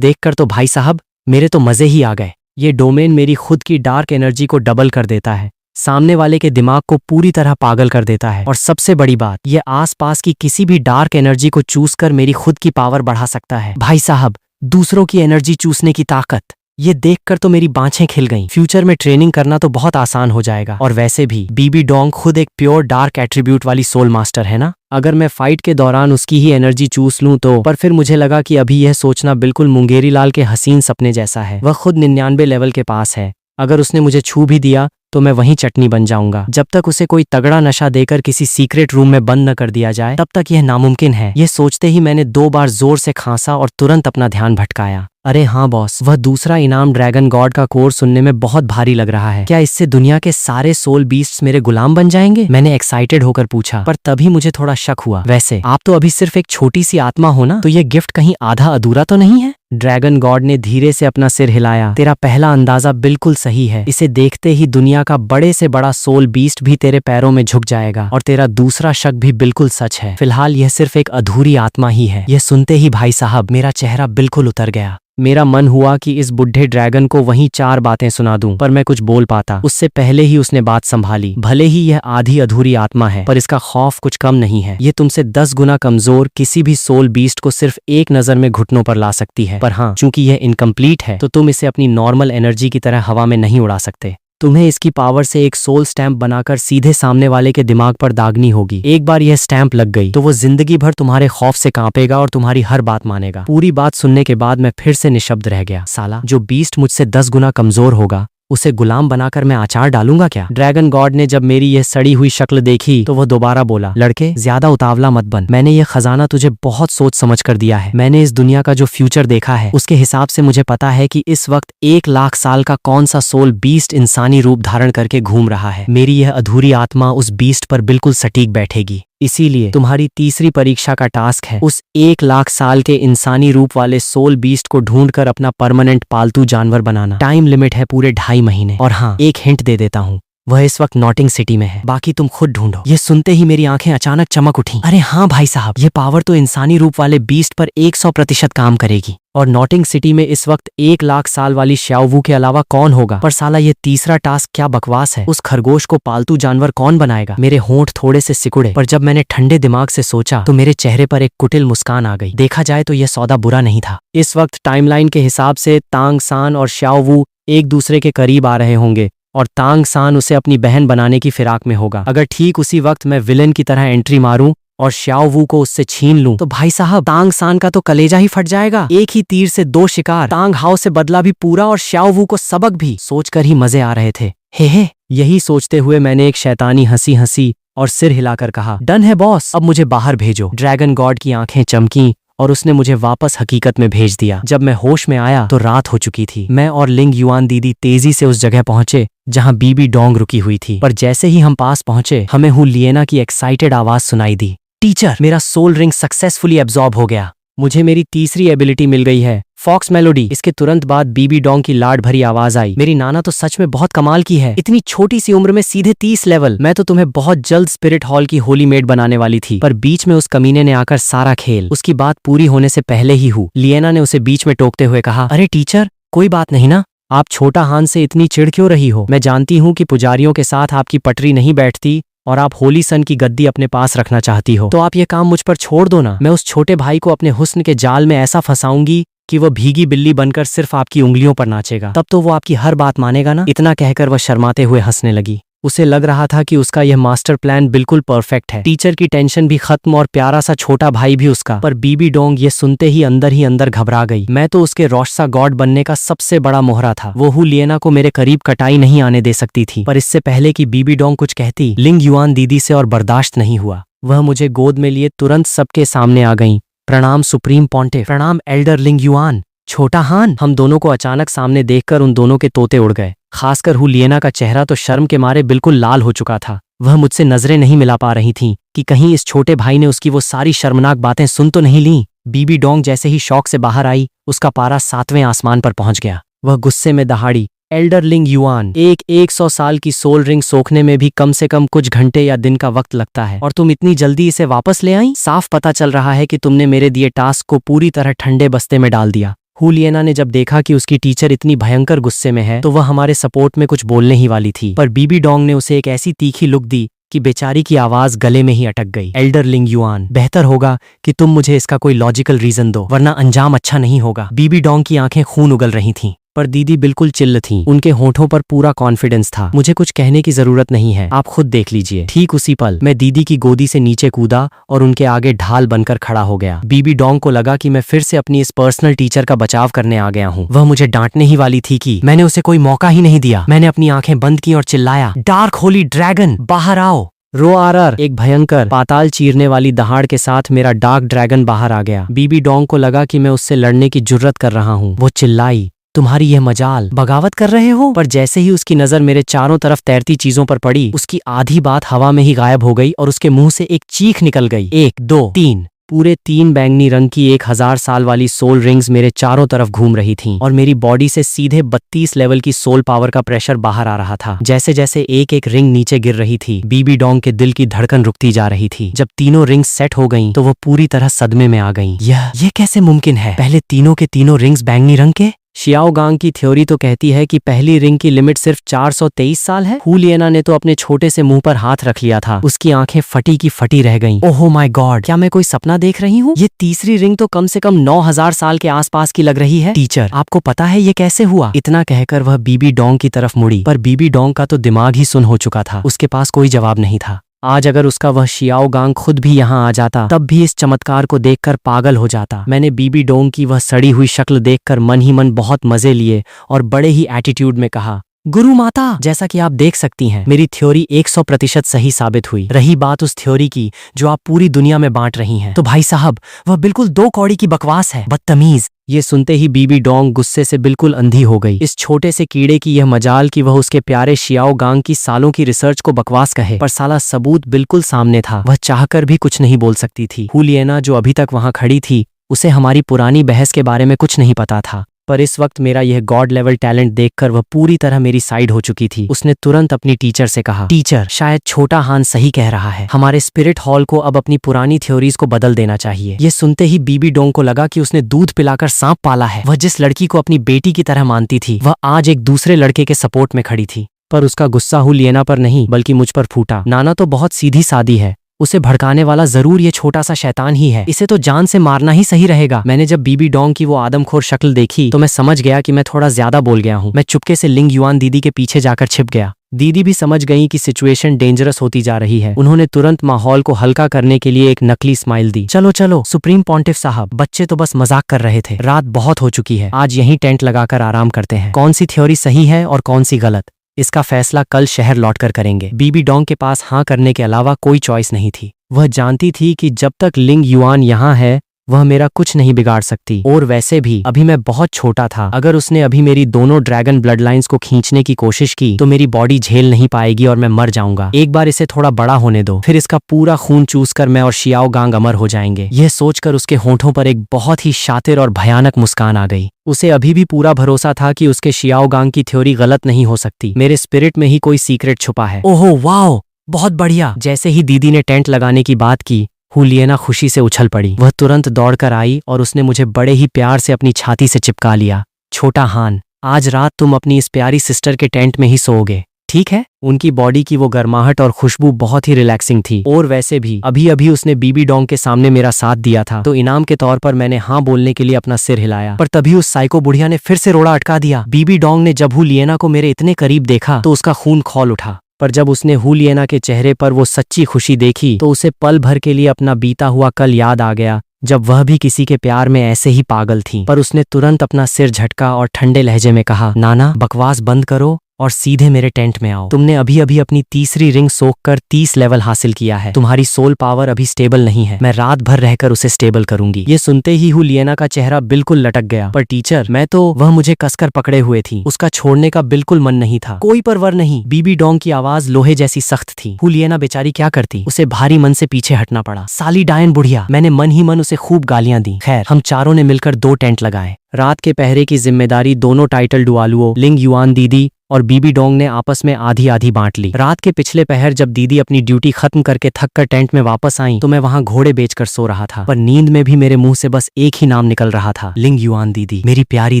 देखकर तो भाई साहब मेरे तो मजे ही आ गए। ये डोमेन मेरी खुद की डार्क एनर्जी को डबल कर देता है, सामने वाले के दिमाग को पूरी तरह पागल कर देता है और सबसे बड़ी बात, ये आसपास की किसी भी डार्क एनर्जी को चूस कर मेरी खुद की पावर बढ़ा सकता है। भाई साहब, दूसरों की एनर्जी चूसने की ताकत, ये देखकर तो मेरी बाँछें खिल गईं। फ्यूचर में ट्रेनिंग करना तो बहुत आसान हो जाएगा। और वैसे भी बीबी डोंग खुद एक प्योर डार्क एट्रीब्यूट वाली सोल मास्टर है ना। अगर मैं फाइट के दौरान उसकी ही एनर्जी चूस लूं तो, पर फिर मुझे लगा कि अभी यह सोचना बिल्कुल मुंगेरी लाल के हसीन सपने जैसा है। वह खुद 99 लेवल के पास है। अगर उसने मुझे छू भी दिया तो मैं वहीं चटनी बन जाऊंगा। जब तक उसे कोई तगड़ा नशा देकर किसी सीक्रेट रूम में बंद न कर दिया जाए तब तक यह नामुमकिन है। ये सोचते ही मैंने 2 बार जोर से खांसा और तुरंत अपना ध्यान भटकाया। अरे हाँ बॉस, वह दूसरा इनाम ड्रैगन गॉड का कोर्स सुनने में बहुत भारी लग रहा है। क्या इससे दुनिया के सारे सोल बीस्ट्स मेरे गुलाम बन जाएंगे? मैंने एक्साइटेड होकर पूछा, पर तभी मुझे थोड़ा शक हुआ। वैसे आप तो अभी सिर्फ एक छोटी सी आत्मा हो ना, तो ये गिफ्ट कहीं आधा अधूरा तो नहीं है? ड्रैगन गॉड ने धीरे से अपना सिर हिलाया। तेरा पहला अंदाजा बिल्कुल सही है। इसे देखते ही दुनिया का बड़े से बड़ा सोल बीस्ट भी तेरे पैरों में झुक जाएगा। और तेरा दूसरा शक भी बिल्कुल सच है। फिलहाल यह सिर्फ एक अधूरी आत्मा ही है। यह सुनते ही भाई साहब मेरा चेहरा बिल्कुल उतर गया। मेरा मन हुआ कि इस बुढ़े ड्रैगन को वहीं 4 बातें सुना दूं, पर मैं कुछ बोल पाता उससे पहले ही उसने बात संभाली। भले ही यह आधी अधूरी आत्मा है, पर इसका खौफ कुछ कम नहीं है। ये तुमसे 10 गुना कमजोर किसी भी सोल बीस्ट को सिर्फ एक नजर में घुटनों पर ला सकती है। पर हाँ, चूंकि यह इनकम्प्लीट है तो तुम इसे अपनी नॉर्मल एनर्जी की तरह हवा में नहीं उड़ा सकते। तुम्हें इसकी पावर से एक सोल स्टैंप बनाकर सीधे सामने वाले के दिमाग पर दागनी होगी। एक बार यह स्टैंप लग गई तो वो जिंदगी भर तुम्हारे खौफ से कांपेगा और तुम्हारी हर बात मानेगा। पूरी बात सुनने के बाद मैं फिर से निशब्द रह गया। साला, जो बीस्ट मुझसे 10 गुना कमजोर होगा उसे गुलाम बनाकर मैं अचार डालूंगा क्या? ड्रैगन गॉड ने जब मेरी यह सड़ी हुई शक्ल देखी तो वह दोबारा बोला, लड़के ज्यादा उतावला मत बन। मैंने यह खजाना तुझे बहुत सोच समझ कर दिया है। मैंने इस दुनिया का जो फ्यूचर देखा है उसके हिसाब से मुझे पता है कि इस वक्त 1 लाख साल का कौन सा सोल बीस्ट इंसानी रूप धारण करके घूम रहा है। मेरी यह अधूरी आत्मा उस बीस्ट पर बिल्कुल सटीक बैठेगी। इसीलिए तुम्हारी तीसरी परीक्षा का टास्क है उस 1 लाख साल के इंसानी रूप वाले सोल बीस्ट को ढूंढकर अपना परमानेंट पालतू जानवर बनाना। टाइम लिमिट है पूरे 2.5 महीने। और हाँ, एक हिंट दे देता हूँ, वह इस वक्त नॉटिंग सिटी में है। बाकी तुम खुद ढूंढो। ये सुनते ही मेरी आंखें अचानक चमक उठी। अरे हाँ भाई साहब, ये पावर तो इंसानी रूप वाले बीस्ट पर 100% काम करेगी। और नॉटिंग सिटी में इस वक्त 1 लाख साल वाली श्याओवू के अलावा कौन होगा? पर साला ये तीसरा टास्क क्या बकवास है। उस खरगोश को पालतू जानवर कौन बनाएगा? मेरे होंठ थोड़े से सिकुड़े, पर जब मैंने ठंडे दिमाग से सोचा तो मेरे चेहरे पर एक कुटिल मुस्कान आ गई। देखा जाए तो यह सौदा बुरा नहीं था। इस वक्त टाइमलाइन के हिसाब से तांग सान और श्याओवू एक दूसरे के करीब आ रहे होंगे और तांग सान उसे अपनी बहन बनाने की फिराक में होगा। अगर ठीक उसी वक्त मैं विलेन की तरह एंट्री मारूं और श्याओवू को उससे छीन लूं तो भाई साहब तांग सान का तो कलेजा ही फट जाएगा। एक ही तीर से 2 शिकार। तांग हाओ से बदला भी पूरा और श्याओवू को सबक भी। सोचकर ही मजे आ रहे थे। हे यही सोचते हुए मैंने एक शैतानी हंसी हंसी और सिर हिलाकर कहा, डन है बॉस, अब मुझे बाहर भेजो। ड्रैगन गॉड की आंखें चमकी और उसने मुझे वापस हकीकत में भेज दिया। जब मैं होश में आया तो रात हो चुकी थी। मैं और लिंग युआन दीदी तेजी से उस जगह पहुंचे जहां बीबी डोंग रुकी हुई थी। पर जैसे ही हम पास पहुंचे हमें हु लिएना की एक्साइटेड आवाज सुनाई दी, टीचर, मेरा सोल रिंग सक्सेसफुली एब्जॉर्ब हो गया। मुझे मेरी तीसरी एबिलिटी मिल गई है, फॉक्स मेलोडी। इसके तुरंत बाद बीबी डोंग की लाड भरी आवाज आई, मेरी नाना तो सच में बहुत कमाल की है। इतनी छोटी सी उम्र में सीधे 30 लेवल। मैं तो तुम्हें बहुत जल्द स्पिरिट हॉल की होली मेड बनाने वाली थी, पर बीच में उस कमीने ने आकर सारा खेल उसकी बात पूरी होने से पहले ही हु लिएना ने उसे बीच में टोकते हुए कहा, अरे टीचर, कोई बात नहीं ना, आप छोटा हान से इतनी चिढ़ क्यों रही हो? मैं जानती हूँ कि पुजारियों के साथ आपकी पटरी नहीं बैठती और आप होली सन की गद्दी अपने पास रखना चाहती हो, तो आप ये काम मुझ पर छोड़ दो ना। मैं उस छोटे भाई को अपने हुस्न के जाल में ऐसा फंसाऊंगी कि वह भीगी बिल्ली बनकर सिर्फ आपकी उंगलियों पर नाचेगा। तब तो वो आपकी हर बात मानेगा ना। इतना कहकर वह शर्माते हुए हंसने लगी। उसे लग रहा था कि उसका यह मास्टर प्लान बिल्कुल परफेक्ट है। टीचर की टेंशन भी खत्म और प्यारा सा छोटा भाई भी उसका। पर बीबी डोंग ये सुनते ही अंदर घबरा गई। मैं तो उसके रोशसा गॉड बनने का सबसे बड़ा मोहरा था। वो हु लिएना को मेरे करीब कटाई नहीं आने दे सकती थी। पर इससे पहले कि बीबी डोंग कुछ कहती, लिंग युआन दीदी से और बर्दाश्त नहीं हुआ। वह मुझे गोद में लिए तुरंत सबके सामने आ गईं। प्रणाम सुप्रीम पॉन्टिफ, प्रणाम एल्डर लिंग युआन, छोटा हान। हम दोनों को अचानक सामने देखकर उन दोनों के तोते उड़ गए। खासकर हु लिएना का चेहरा तो शर्म के मारे बिल्कुल लाल हो चुका था। वह मुझसे नजरें नहीं मिला पा रही थीं कि कहीं इस छोटे भाई ने उसकी वो सारी शर्मनाक बातें सुन तो नहीं लीं। बीबी डोंग जैसे ही शौक से बाहर आई, उसका पारा 7वें आसमान पर पहुंच गया। वह गुस्से में दहाड़ी, एल्डर लिंग युआन, 100 साल की सोल रिंग सोखने में भी कम से कम कुछ घंटे या दिन का वक्त लगता है, और तुम इतनी जल्दी इसे वापस ले आई? साफ पता चल रहा है कि तुमने मेरे दिए टास्क को पूरी तरह ठंडे बस्ते में डाल दिया। हु लिएना ने जब देखा कि उसकी टीचर इतनी भयंकर गुस्से में है तो वह हमारे सपोर्ट में कुछ बोलने ही वाली थी, पर बीबी डोंग ने उसे एक ऐसी तीखी लुक दी कि बेचारी की आवाज गले में ही अटक गई। एल्डर लिंग युआन, बेहतर होगा कि तुम मुझे इसका कोई लॉजिकल रीजन दो, वरना अंजाम अच्छा नहीं होगा। बीबी डोंग की आंखें खून उगल रही थीं। पर दीदी बिल्कुल चिल्ल थीं। उनके होठों पर पूरा कॉन्फिडेंस था। मुझे कुछ कहने की जरूरत नहीं है, आप खुद देख लीजिए। ठीक उसी पल मैं दीदी की गोदी से नीचे कूदा और उनके आगे ढाल बनकर खड़ा हो गया। बीबी डोंग को लगा कि मैं फिर से अपनी इस पर्सनल टीचर का बचाव करने आ गया हूँ। वह मुझे डांटने ही वाली थी कि मैंने उसे कोई मौका ही नहीं दिया। मैंने अपनी आंखें बंद की और चिल्लाया, डार्क होली ड्रैगन बाहर आओ। रोआरर, एक भयंकर पाताल चीरने वाली दहाड़ के साथ मेरा डार्क ड्रैगन बाहर आ गया। बीबी डोंग को लगा कि मैं उससे लड़ने की जुर्रत कर रहा हूँ। वो चिल्लाई, तुम्हारी यह मजाल, बगावत कर रहे हो। पर जैसे ही उसकी नजर मेरे चारों तरफ तैरती चीजों पर पड़ी, उसकी आधी बात हवा में ही गायब हो गई और उसके मुंह से एक चीख निकल गई। 1 2 3 पूरे 3 बैंगनी रंग की 1000 साल वाली सोल रिंग्स मेरे चारों तरफ घूम रही थीं और मेरी बॉडी से सीधे 32 लेवल की सोल पावर का प्रेशर बाहर आ रहा था। जैसे जैसे एक एक रिंग नीचे गिर रही थी, बीबी डोंग के दिल की धड़कन रुकती जा रही थी। जब तीनों रिंग्स सेट हो गईं, तो वो पूरी तरह सदमे में आ गईं। ये कैसे मुमकिन है? पहले तीनों के तीनों रिंग्स बैंगनी रंग के? शियाओ गांग की थ्योरी तो कहती है कि पहली रिंग की लिमिट सिर्फ 423 साल है। हु लिएना ने तो अपने छोटे से मुंह पर हाथ रख लिया था। उसकी आंखें फटी की फटी रह गईं। ओहो माय गॉड, क्या मैं कोई सपना देख रही हूँ? ये तीसरी रिंग तो कम से कम 9000 साल के आसपास की लग रही है। टीचर, आपको पता है ये कैसे हुआ? इतना कहकर वह बीबी डोंग की तरफ मुड़ी, पर बीबी डोंग का तो दिमाग ही सुन हो चुका था। उसके पास कोई जवाब नहीं था। आज अगर उसका वह शियाओ गांग खुद भी यहाँ आ जाता, तब भी इस चमत्कार को देखकर पागल हो जाता। मैंने बीबी डोंग की वह सड़ी हुई शक्ल देखकर मन ही मन बहुत मजे लिए और बड़े ही एटीट्यूड में कहा, गुरु माता, जैसा कि आप देख सकती हैं, मेरी थ्योरी 100% सही साबित हुई। रही बात उस थ्योरी की जो आप पूरी दुनिया में बांट रही हैं, तो भाई साहब वह बिल्कुल 2 कौड़ी की बकवास है, बदतमीज। ये सुनते ही बीबी डोंग गुस्से से बिल्कुल अंधी हो गई। इस छोटे से कीड़े की यह मजाल कि वह उसके प्यारे शियाओ गांग की सालों की रिसर्च को बकवास कहे, पर साला सबूत बिल्कुल सामने था। वह चाहकर भी कुछ नहीं बोल सकती थी। हु लिएना जो अभी तक वहां खड़ी थी, उसे हमारी पुरानी बहस के बारे में कुछ नहीं पता था, पर इस वक्त मेरा यह गॉड लेवल टैलेंट देखकर वह पूरी तरह मेरी साइड हो चुकी थी। उसने तुरंत अपनी टीचर से कहा, टीचर, शायद छोटा हान सही कह रहा है। हमारे स्पिरिट हॉल को अब अपनी पुरानी थ्योरीज को बदल देना चाहिए। ये सुनते ही बीबी डोंग को लगा कि उसने दूध पिलाकर सांप पाला है। वह जिस लड़की को अपनी बेटी की तरह मानती थी, वह आज एक दूसरे लड़के के सपोर्ट में खड़ी थी। पर उसका गुस्सा हु लिएना पर नहीं, बल्कि मुझ पर फूटा। नाना तो बहुत सीधी सादी है, उसे भड़काने वाला जरूर ये छोटा सा शैतान ही है। इसे तो जान से मारना ही सही रहेगा। मैंने जब बीबी डोंग की वो आदमखोर शक्ल देखी, तो मैं समझ गया कि मैं थोड़ा ज्यादा बोल गया हूँ। मैं चुपके से लिंग युआन दीदी के पीछे जाकर छिप गया। दीदी भी समझ गई कि सिचुएशन डेंजरस होती जा रही है। उन्होंने तुरंत माहौल को हल्का करने के लिए एक नकली स्माइल दी। चलो चलो सुप्रीम पॉन्टिफ साहब, बच्चे तो बस मजाक कर रहे थे। रात बहुत हो चुकी है, आज यहीं टेंट लगाकर आराम करते हैं। कौन सी थ्योरी सही है और कौन सी गलत, इसका फैसला कल शहर लौटकर करेंगे। बीबी डोंग के पास हाँ करने के अलावा कोई चॉइस नहीं थी। वह जानती थी कि जब तक लिंग युआन यहाँ है, वह मेरा कुछ नहीं बिगाड़ सकती। और वैसे भी अभी मैं बहुत छोटा था। अगर उसने अभी मेरी दोनों ड्रैगन ब्लड लाइन्स को खींचने की कोशिश की, तो मेरी बॉडी झेल नहीं पाएगी और मैं मर जाऊंगा। एक बार इसे थोड़ा बड़ा होने दो, फिर इसका पूरा खून चूसकर मैं और शियाओ गांग अमर हो जाएंगे। यह सोचकर उसके होठों पर एक बहुत ही शातिर और भयानक मुस्कान आ गई। उसे अभी भी पूरा भरोसा था कि उसके शियाओ गांग की थ्योरी गलत नहीं हो सकती। मेरे स्पिरिट में ही कोई सीक्रेट छुपा है। ओहो वाओ, बहुत बढ़िया। जैसे ही दीदी ने टेंट लगाने की बात की, हु लिएना खुशी से उछल पड़ी। वह तुरंत दौड़कर आई और उसने मुझे बड़े ही प्यार से अपनी छाती से चिपका लिया। छोटा हान, आज रात तुम अपनी इस प्यारी सिस्टर के टेंट में ही सोओगे, ठीक है? उनकी बॉडी की वो गर्माहट और खुशबू बहुत ही रिलैक्सिंग थी। और वैसे भी अभी अभी उसने बीबी डोंग के सामने मेरा साथ दिया था, तो इनाम के तौर पर मैंने हाँ बोलने के लिए अपना सिर हिलाया। पर तभी उस साइको बुढ़िया ने फिर से रोड़ा अटका दिया। बीबी डोंग ने जब हु लिएना को मेरे इतने करीब देखा, तो उसका खून खौल उठा। पर जब उसने हु लिएना के चेहरे पर वो सच्ची खुशी देखी, तो उसे पल भर के लिए अपना बीता हुआ कल याद आ गया, जब वह भी किसी के प्यार में ऐसे ही पागल थी। पर उसने तुरंत अपना सिर झटका और ठंडे लहजे में कहा, नाना, बकवास बंद करो और सीधे मेरे टेंट में आओ। तुमने अभी अभी अपनी तीसरी रिंग सोख कर 30 लेवल हासिल किया है। तुम्हारी सोल पावर अभी स्टेबल नहीं है। मैं रात भर रहकर उसे स्टेबल करूंगी। ये सुनते ही हु लिएना का चेहरा बिल्कुल लटक गया। पर टीचर, मैं तो, वह मुझे कसकर पकड़े हुए थी। उसका छोड़ने का बिल्कुल मन नहीं था। कोई परवाह नहीं। बीबी डोंग की आवाज लोहे जैसी सख्त थी। हु लिएना बेचारी क्या करती, उसे भारी मन से पीछे हटना पड़ा। साली डायन बुढ़िया। मैंने मन ही मन उसे खूब गालियां दी। खैर, हम चारों ने मिलकर 2 टेंट लगाए। रात के पहरे की जिम्मेदारी दोनों टाइटल डुआलुओं लिंग युआन दीदी और बीबी डोंग ने आपस में आधी आधी बांट ली। रात के पिछले पहर जब दीदी अपनी ड्यूटी खत्म करके थक कर टेंट में वापस आई, तो मैं वहां घोड़े बेचकर सो रहा था। पर नींद में भी मेरे मुंह से बस एक ही नाम निकल रहा था, लिंग युआन दीदी, मेरी प्यारी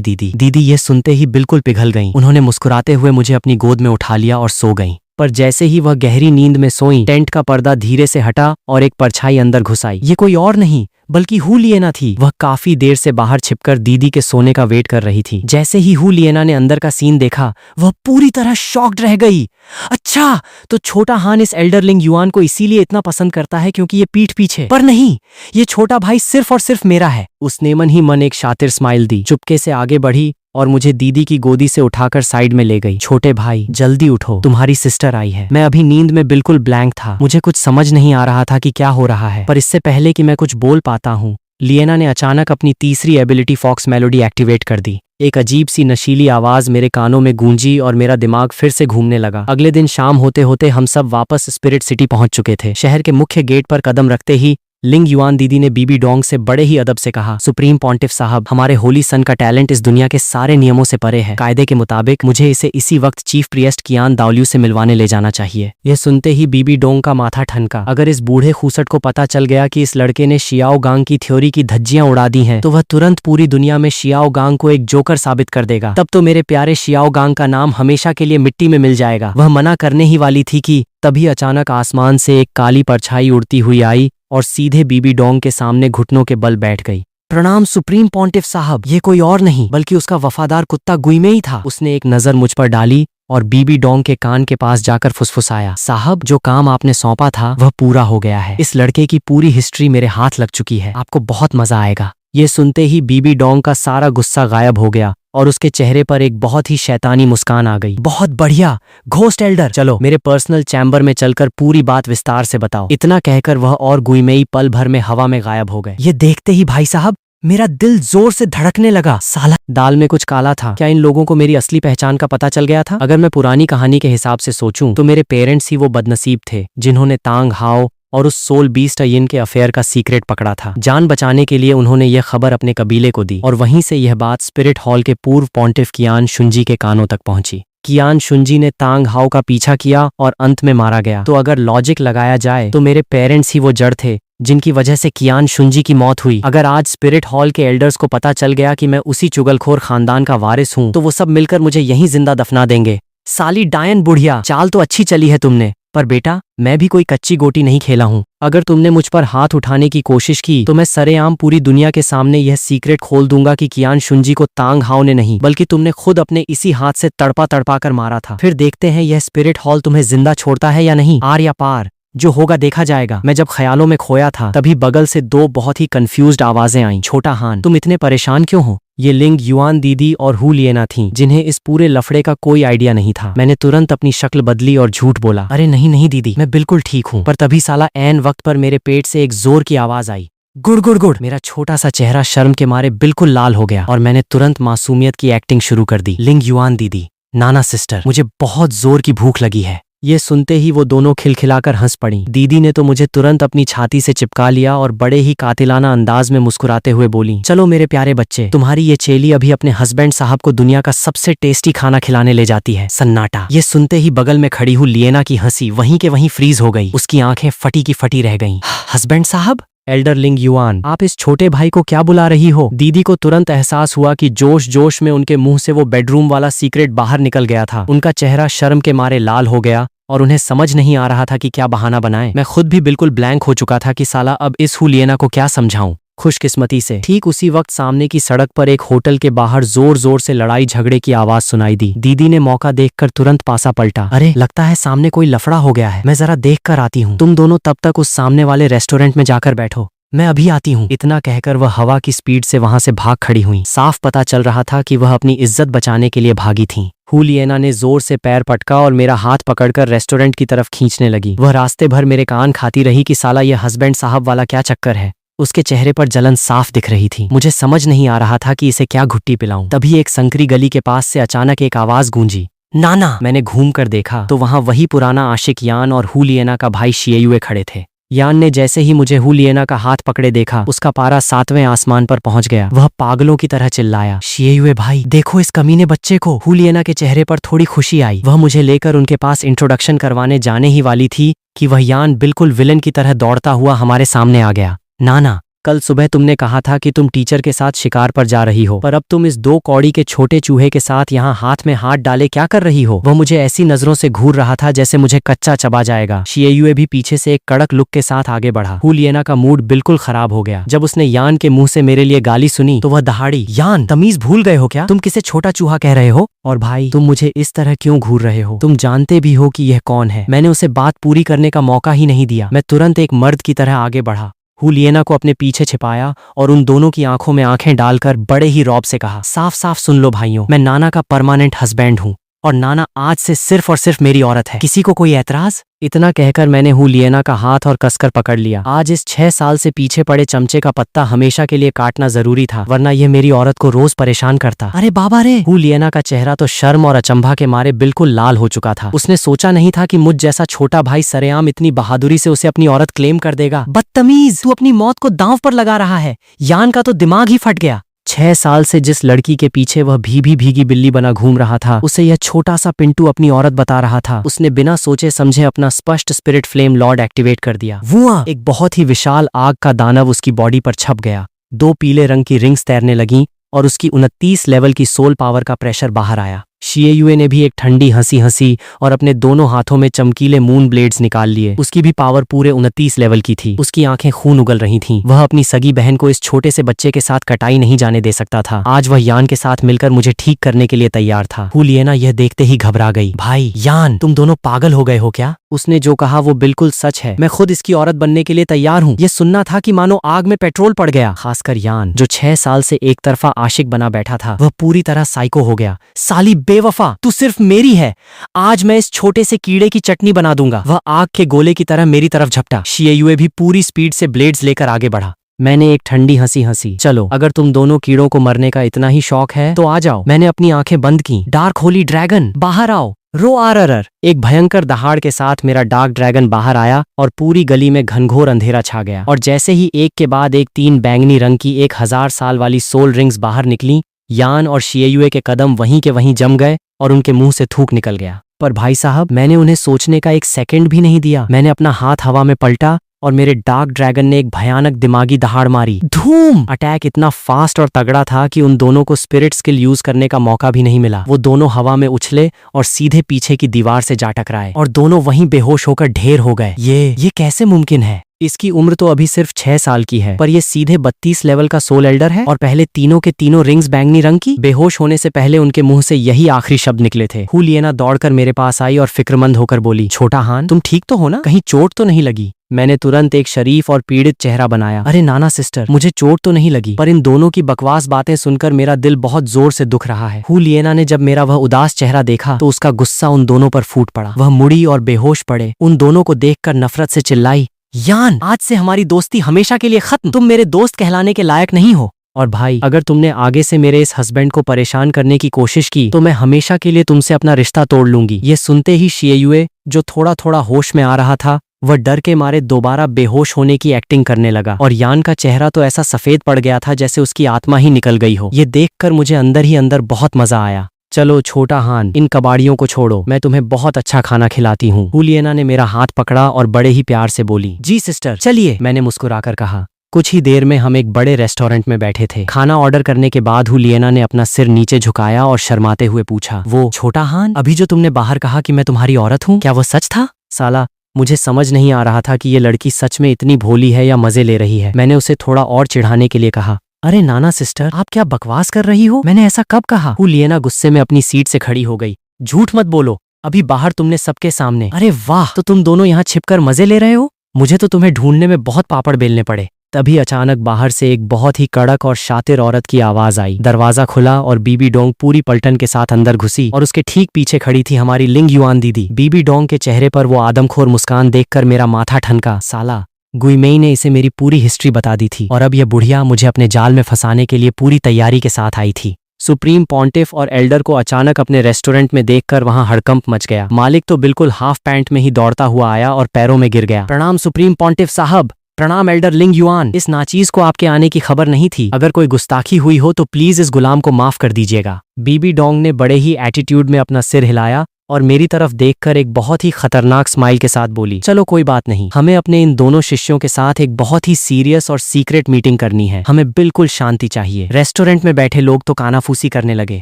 दीदी। दीदी ये सुनते ही बिल्कुल पिघल गईं। उन्होंने मुस्कुराते हुए मुझे अपनी गोद में उठा लिया और सो गईं। पर जैसे ही वह गहरी नींद में सोई, टेंट का पर्दा धीरे से हटा और एक परछाई अंदर घुस आई। ये कोई और नहीं बल्कि हु लिएना थी। वह काफी देर से बाहर छिपकर दीदी के सोने का वेट कर रही थी। जैसे ही हु लिएना ने अंदर का सीन देखा, वह पूरी तरह शॉक्ड रह गई। अच्छा, तो छोटा हान इस एल्डरलिंग युआन को इसीलिए इतना पसंद करता है क्योंकि ये पीठ पीछे। पर नहीं, ये छोटा भाई सिर्फ और सिर्फ मेरा है। उसने मन ही मन एक शातिर स्माइल दी, चुपके से आगे बढ़ी और मुझे दीदी की गोदी से उठाकर साइड में ले गई। छोटे भाई, जल्दी उठो, तुम्हारी सिस्टर आई है। मैं अभी नींद में बिल्कुल ब्लैंक था। मुझे कुछ समझ नहीं आ रहा था कि क्या हो रहा है। पर इससे पहले कि मैं कुछ बोल पाता हूँ, लिएना ने अचानक अपनी तीसरी एबिलिटी फॉक्स मेलोडी एक्टिवेट कर दी। एक अजीब सी नशीली आवाज मेरे कानों में गूंजी और मेरा दिमाग फिर से घूमने लगा। अगले दिन शाम होते होते हम सब वापस स्पिरिट सिटी पहुंच चुके थे। शहर के मुख्य गेट पर कदम रखते ही लिंग युआन दीदी ने बीबी डोंग से बड़े ही अदब से कहा, सुप्रीम पॉन्टिफ साहब, हमारे होली सन का टैलेंट इस दुनिया के सारे नियमों से परे है। कायदे के मुताबिक मुझे इसे इसी वक्त चीफ प्रिएस्ट कियान दाओल्यू से मिलवाने ले जाना चाहिए। यह सुनते ही बीबी डोंग का माथा ठनका। अगर इस बूढ़े खूसट को पता चल गया कि इस लड़के ने शियाओ गांग की थ्योरी की धज्जियां उड़ा दी हैं, तो वह तुरंत पूरी दुनिया में शियाओ गांग को एक जोकर साबित कर देगा। तब तो मेरे प्यारे शियाओ गांग का नाम हमेशा के लिए मिट्टी में मिल जाएगा। वह मना करने ही वाली थी कि तभी अचानक आसमान से एक काली परछाई उड़ती हुई आई और सीधे बीबी डोंग के सामने घुटनों के बल बैठ गई। प्रणाम सुप्रीम पॉन्टिफ साहब। ये कोई और नहीं बल्कि उसका वफादार कुत्ता गुइमे ही था। उसने एक नजर मुझ पर डाली और बीबी डोंग के कान के पास जाकर फुसफुसाया, साहब, जो काम आपने सौंपा था वह पूरा हो गया है। इस लड़के की पूरी हिस्ट्री मेरे हाथ लग चुकी है। आपको बहुत मजा आएगा। ये सुनते ही बीबी डोंग का सारा गुस्सा गायब हो गया और उसके चेहरे पर एक बहुत ही शैतानी मुस्कान आ गई। बहुत बढ़िया घोस्ट एल्डर, चलो मेरे पर्सनल चैम्बर में चलकर पूरी बात विस्तार से बताओ। इतना कहकर वह और गुइमेई पल भर में हवा में गायब हो गए। ये देखते ही भाई साहब मेरा दिल जोर से धड़कने लगा। साला दाल में कुछ काला था। क्या इन लोगों को मेरी असली पहचान का पता चल गया था? अगर मैं पुरानी कहानी के हिसाब से सोचूं तो मेरे पेरेंट्स ही वो बदनसीब थे जिन्होंने तांग हाओ और उस सोल बीस्ट यिन के अफेयर का सीक्रेट पकड़ा था। जान बचाने के लिए उन्होंने यह खबर अपने कबीले को दी और वहीं से यह बात स्पिरिट हॉल के पूर्व पॉन्टिफ कियान शुंजी के कानों तक पहुंची। कियान शुंजी ने तांग हाओ का पीछा किया और अंत में मारा गया। तो अगर लॉजिक लगाया जाए तो मेरे पेरेंट्स ही वो जड़ थे जिनकी वजह से कियान शुंजी की मौत हुई। अगर आज स्पिरिट हॉल के एल्डर्स को पता चल गया कि मैं उसी चुगलखोर खानदान का वारिस हूं, तो वो सब मिलकर मुझे यहीं जिंदा दफना देंगे। साली डायन बुढ़िया, चाल तो अच्छी चली है तुमने, पर बेटा मैं भी कोई कच्ची गोटी नहीं खेला हूँ। अगर तुमने मुझ पर हाथ उठाने की कोशिश की तो मैं सरेआम पूरी दुनिया के सामने यह सीक्रेट खोल दूंगा कि कियान शुंजी को तांग हाओ ने नहीं बल्कि तुमने खुद अपने इसी हाथ से तड़पा तड़पा कर मारा था। फिर देखते हैं यह स्पिरिट हॉल तुम्हें जिंदा छोड़ता है या नहीं। आर या पार, जो होगा देखा जाएगा। मैं जब ख्यालों में खोया था तभी बगल से दो बहुत ही कंफ्यूज्ड आवाजें आईं। छोटा हान, तुम इतने परेशान क्यों हो? ये लिंग युआन दीदी और हु लिएना थीं, जिन्हें इस पूरे लफड़े का कोई आइडिया नहीं था। मैंने तुरंत अपनी शक्ल बदली और झूठ बोला, अरे नहीं नहीं दीदी, मैं बिल्कुल ठीक हूँ। पर तभी साला ऐन वक्त पर मेरे पेट से एक जोर की आवाज आई, गुड़ गुड़ गुड़। मेरा छोटा सा चेहरा शर्म के मारे बिल्कुल लाल हो गया और मैंने तुरंत मासूमियत की एक्टिंग शुरू कर दी। लिंग युआन दीदी, नाना सिस्टर, मुझे बहुत जोर की भूख लगी है। ये सुनते ही वो दोनों खिलखिलाकर हंस पड़ी। दीदी ने तो मुझे तुरंत अपनी छाती से चिपका लिया और बड़े ही कातिलाना अंदाज में मुस्कुराते हुए बोली, चलो मेरे प्यारे बच्चे, तुम्हारी ये चेली अभी अपने हस्बैंड साहब को दुनिया का सबसे टेस्टी खाना खिलाने ले जाती है। सन्नाटा। ये सुनते ही बगल में खड़ी हुई लिएना की हंसी वहीं के वहीं फ्रीज हो गई। उसकी आंखें फटी की फटी रह गईं। हस्बैंड साहब? एल्डर लिंग युआन, आप इस छोटे भाई को क्या बुला रही हो? दीदी को तुरंत एहसास हुआ कि जोश जोश में उनके मुंह से वो बेडरूम वाला सीक्रेट बाहर निकल गया था। उनका चेहरा शर्म के मारे लाल हो गया और उन्हें समझ नहीं आ रहा था कि क्या बहाना बनाएं। मैं खुद भी बिल्कुल ब्लैंक हो चुका था कि साला अब इस हु लिएना को क्या समझाऊं। खुशकिस्मती से ठीक उसी वक्त सामने की सड़क पर एक होटल के बाहर जोर जोर से लड़ाई झगड़े की आवाज सुनाई दी। दीदी ने मौका देखकर तुरंत पासा पलटा। अरे लगता है सामने कोई लफड़ा हो गया है, मैं जरा देख कर आती हूँ। तुम दोनों तब तक उस सामने वाले रेस्टोरेंट में जाकर बैठो, मैं अभी आती हूँ। इतना कहकर वह हवा की स्पीड से वहां से भाग खड़ी हुई। साफ पता चल रहा था कि वह अपनी इज्जत बचाने के लिए भागी थीं। हु लिएना ने जोर से पैर पटका और मेरा हाथ पकड़कर रेस्टोरेंट की तरफ खींचने लगी। वह रास्ते भर मेरे कान खाती रही कि साला यह हस्बैंड साहब वाला क्या चक्कर है। उसके चेहरे पर जलन साफ दिख रही थी। मुझे समझ नहीं आ रहा था कि इसे क्या घुट्टी पिलाऊं। तभी एक संकरी गली के पास से अचानक एक आवाज गूंजी, नाना। मैंने घूम कर देखा तो वहां वही पुराना आशिक यान और हु लिएना का भाई शिएयुए खड़े थे। यान ने जैसे ही मुझे हु लिएना का हाथ पकड़े देखा, उसका पारा 7वें आसमान पर पहुंच गया। वह पागलों की तरह चिल्लाया, शिएयुए भाई, देखो इस कमीने बच्चे को। हु लिएना के चेहरे पर थोड़ी खुशी आई। वह मुझे लेकर उनके पास इंट्रोडक्शन करवाने जाने ही वाली थी कि वह यान बिल्कुल विलन की तरह दौड़ता हुआ हमारे सामने आ गया। नाना, कल सुबह तुमने कहा था कि तुम टीचर के साथ शिकार पर जा रही हो, पर अब तुम इस 2 कौड़ी के छोटे चूहे के साथ यहाँ हाथ में हाथ डाले क्या कर रही हो? वह मुझे ऐसी नजरों से घूर रहा था जैसे मुझे कच्चा चबा जाएगा। शिएयुए भी पीछे से एक कड़क लुक के साथ आगे बढ़ा। हुलियना का मूड बिल्कुल खराब हो गया। जब उसने यान के मुंह से मेरे लिए गाली सुनी तो वह दहाड़ी, यान तमीज भूल गए हो क्या? तुम किसे छोटा चूहा कह रहे हो? और भाई तुम मुझे इस तरह क्यों घूर रहे हो? तुम जानते भी हो कि यह कौन है। मैंने उसे बात पूरी करने का मौका ही नहीं दिया। मैं तुरंत एक मर्द की तरह आगे बढ़ा, हुलियना को अपने पीछे छिपाया और उन दोनों की आंखों में आंखें डालकर बड़े ही रौब से कहा, साफ साफ सुन लो भाइयों, मैं नाना का परमानेंट हस्बैंड हूँ और नाना आज से सिर्फ और सिर्फ मेरी औरत है। किसी को कोई ऐतराज? इतना कहकर मैंने हुलियना का हाथ और कसकर पकड़ लिया। आज इस 6 साल से पीछे पड़े चमचे का पत्ता हमेशा के लिए काटना जरूरी था, वरना यह मेरी औरत को रोज परेशान करता। अरे बाबा रे! हुलियना का चेहरा तो शर्म और अचंभा के मारे बिल्कुल लाल हो चुका था। उसने सोचा नहीं था कि मुझ जैसा छोटा भाई सरेआम इतनी बहादुरी से उसे अपनी औरत क्लेम कर देगा। बदतमीज, तू अपनी मौत को दांव पर लगा रहा है। यान का तो दिमाग ही फट गया। 6 साल से जिस लड़की के पीछे वह भीगी बिल्ली बना घूम रहा था, उसे यह छोटा सा पिंटू अपनी औरत बता रहा था। उसने बिना सोचे समझे अपना स्पष्ट स्पिरिट फ्लेम लॉर्ड एक्टिवेट कर दिया। वो एक बहुत ही विशाल आग का दानव उसकी बॉडी पर छप गया। 2 पीले रंग की रिंग्स तैरने लगीं और उसकी 29 लेवल की सोल पावर का प्रेशर बाहर आया। शिएयुए ने भी एक ठंडी हंसी हंसी और अपने दोनों हाथों में चमकीले मून ब्लेड्स निकाल लिए। उसकी भी पावर पूरे 29 लेवल की थी। उसकी आंखें खून उगल रही थीं। वह अपनी सगी बहन को इस छोटे से बच्चे के साथ कटाई नहीं जाने दे सकता था। आज वह यान के साथ मिलकर मुझे ठीक करने के लिए तैयार था। हुलियना यह देखते ही घबरा गई। भाई यान, तुम दोनों पागल हो गए हो क्या? उसने जो कहा वो बिल्कुल सच है। मैं खुद इसकी औरत बनने के लिए तैयार हूँ। ये सुनना था कि मानो आग में पेट्रोल पड़ गया। खासकर यान, जो 6 साल से एक तरफा आशिक बना बैठा था, वह पूरी तरह साइको हो गया। साली बेवफा, तू सिर्फ मेरी है। आज मैं इस छोटे से कीड़े की चटनी बना दूंगा। वह आग के गोले की तरह मेरी तरफ झपटा। शिएयुए भी पूरी स्पीड से ब्लेड्स लेकर आगे बढ़ा। मैंने एक ठंडी हंसी हंसी। चलो, अगर तुम दोनों कीड़ों को मरने का इतना ही शौक है तो आ जाओ। मैंने अपनी आंखें बंद की। डार्क होली ड्रैगन, बाहर आओ। रो आर। एक भयंकर दहाड़ के साथ मेरा डार्क ड्रैगन बाहर आया और पूरी गली में घनघोर अंधेरा छा गया। और जैसे ही एक के बाद एक 3 बैंगनी रंग की 1000 साल वाली सोल रिंग्स बाहर निकली, यान और शिएयुए के कदम वहीं के वहीं जम गए और उनके मुंह से थूक निकल गया। पर भाई साहब, मैंने उन्हें सोचने का 1 सेकंड भी नहीं दिया। मैंने अपना हाथ हवा में पलटा और मेरे डार्क ड्रैगन ने एक भयानक दिमागी दहाड़ मारी। धूम! अटैक इतना फास्ट और तगड़ा था कि उन दोनों को स्पिरिट स्किल यूज करने का मौका भी नहीं मिला। वो दोनों हवा में उछले और सीधे पीछे की दीवार से जा टकराए और दोनों वहीं बेहोश होकर ढेर हो गए। ये कैसे मुमकिन है? इसकी उम्र तो अभी सिर्फ 6 साल की है, पर ये सीधे 32 लेवल का सोल एल्डर है और पहले तीनों के तीनों रिंग्स बैंगनी रंग की। बेहोश होने से पहले उनके मुंह से यही आखिरी शब्द निकले थे। हुलियना दौड़कर मेरे पास आई और फिक्रमंद होकर बोली, छोटा हान, तुम ठीक तो हो ना? कहीं चोट तो नहीं लगी? मैंने तुरंत एक शरीफ और पीड़ित चेहरा बनाया। अरे नाना सिस्टर, मुझे चोट तो नहीं लगी, पर इन दोनों की बकवास बातें सुनकर मेरा दिल बहुत जोर से दुख रहा है। हुलियना ने जब मेरा वह उदास चेहरा देखा तो उसका गुस्सा उन दोनों पर फूट पड़ा। वह मुड़ी और बेहोश पड़े। उन दोनों को देखकर नफरत से चिल्लाई, यान, आज से हमारी दोस्ती हमेशा के लिए खत्म। तुम मेरे दोस्त कहलाने के लायक नहीं हो। और भाई, अगर तुमने आगे से मेरे इस हस्बैंड को परेशान करने की कोशिश की तो मैं हमेशा के लिए तुमसे अपना रिश्ता तोड़ लूंगी। ये सुनते ही शिएयुए, जो थोड़ा थोड़ा होश में आ रहा था, वह डर के मारे दोबारा बेहोश होने की एक्टिंग करने लगा और यान का चेहरा तो ऐसा सफेद पड़ गया था जैसे उसकी आत्मा ही निकल गई हो। ये देखकर मुझे अंदर ही अंदर बहुत मजा आया। चलो छोटा हान, इन कबाड़ियों को छोड़ो, मैं तुम्हें बहुत अच्छा खाना खिलाती हूँ। हुलियना ने मेरा हाथ पकड़ा और बड़े ही प्यार से बोली, जी सिस्टर, चलिए, मैंने मुस्कुराकर कहा। कुछ ही देर में हम एक बड़े रेस्टोरेंट में बैठे थे। खाना ऑर्डर करने के बाद हुलियना ने अपना सिर नीचे झुकाया और शर्माते हुए पूछा, वो छोटा हान, अभी जो तुमने बाहर कहा कि मैं तुम्हारी औरत हूँ, क्या वो सच था? साला, मुझे समझ नहीं आ रहा था कि ये लड़की सच में इतनी भोली है या मजे ले रही है। मैंने उसे थोड़ा और चिढ़ाने के लिए कहा, अरे नाना सिस्टर, आप क्या बकवास कर रही हो? मैंने ऐसा कब कहा? हुलियना गुस्से में अपनी सीट से खड़ी हो गई। झूठ मत बोलो, अभी बाहर तुमने सबके सामने। अरे वाह, तो तुम दोनों यहाँ छिपकर मजे ले रहे हो? मुझे तो तुम्हें ढूंढने में बहुत पापड़ बेलने पड़े। तभी अचानक बाहर से एक बहुत ही कड़क और शातिर औरत की आवाज आई। दरवाजा खुला और बीबी डोंग पूरी पलटन के साथ अंदर घुसी और उसके ठीक पीछे खड़ी थी हमारी लिंग युआन दीदी। बीबी डोंग के चेहरे पर वो आदमखोर मुस्कान देखकर मेरा माथा ठनका। साला, गुइमेई ने इसे मेरी पूरी हिस्ट्री बता दी थी और अब यह बुढ़िया मुझे अपने जाल में फंसाने के लिए पूरी तैयारी के साथ आई थी। सुप्रीम पॉन्टिफ और एल्डर को अचानक अपने रेस्टोरेंट में देखकर वहां हड़कंप मच गया। मालिक तो बिल्कुल हाफ पैंट में ही दौड़ता हुआ आया और पैरों में गिर गया। प्रणाम सुप्रीम पॉन्टिफ साहब। प्रणाम एल्डर लिंग युआन। इस नाचीज को आपके आने की खबर नहीं थी। अगर कोई गुस्ताखी हुई हो तो प्लीज इस गुलाम को माफ कर दीजिएगा। बीबी डोंग ने बड़े ही एटीट्यूड में अपना सिर हिलाया और मेरी तरफ देखकर एक बहुत ही खतरनाक स्माइल के साथ बोली, चलो कोई बात नहीं, हमें अपने इन दोनों शिष्यों के साथ एक बहुत ही सीरियस और सीक्रेट मीटिंग करनी है, हमें बिल्कुल शांति चाहिए। रेस्टोरेंट में बैठे लोग तो कानाफूसी करने लगे।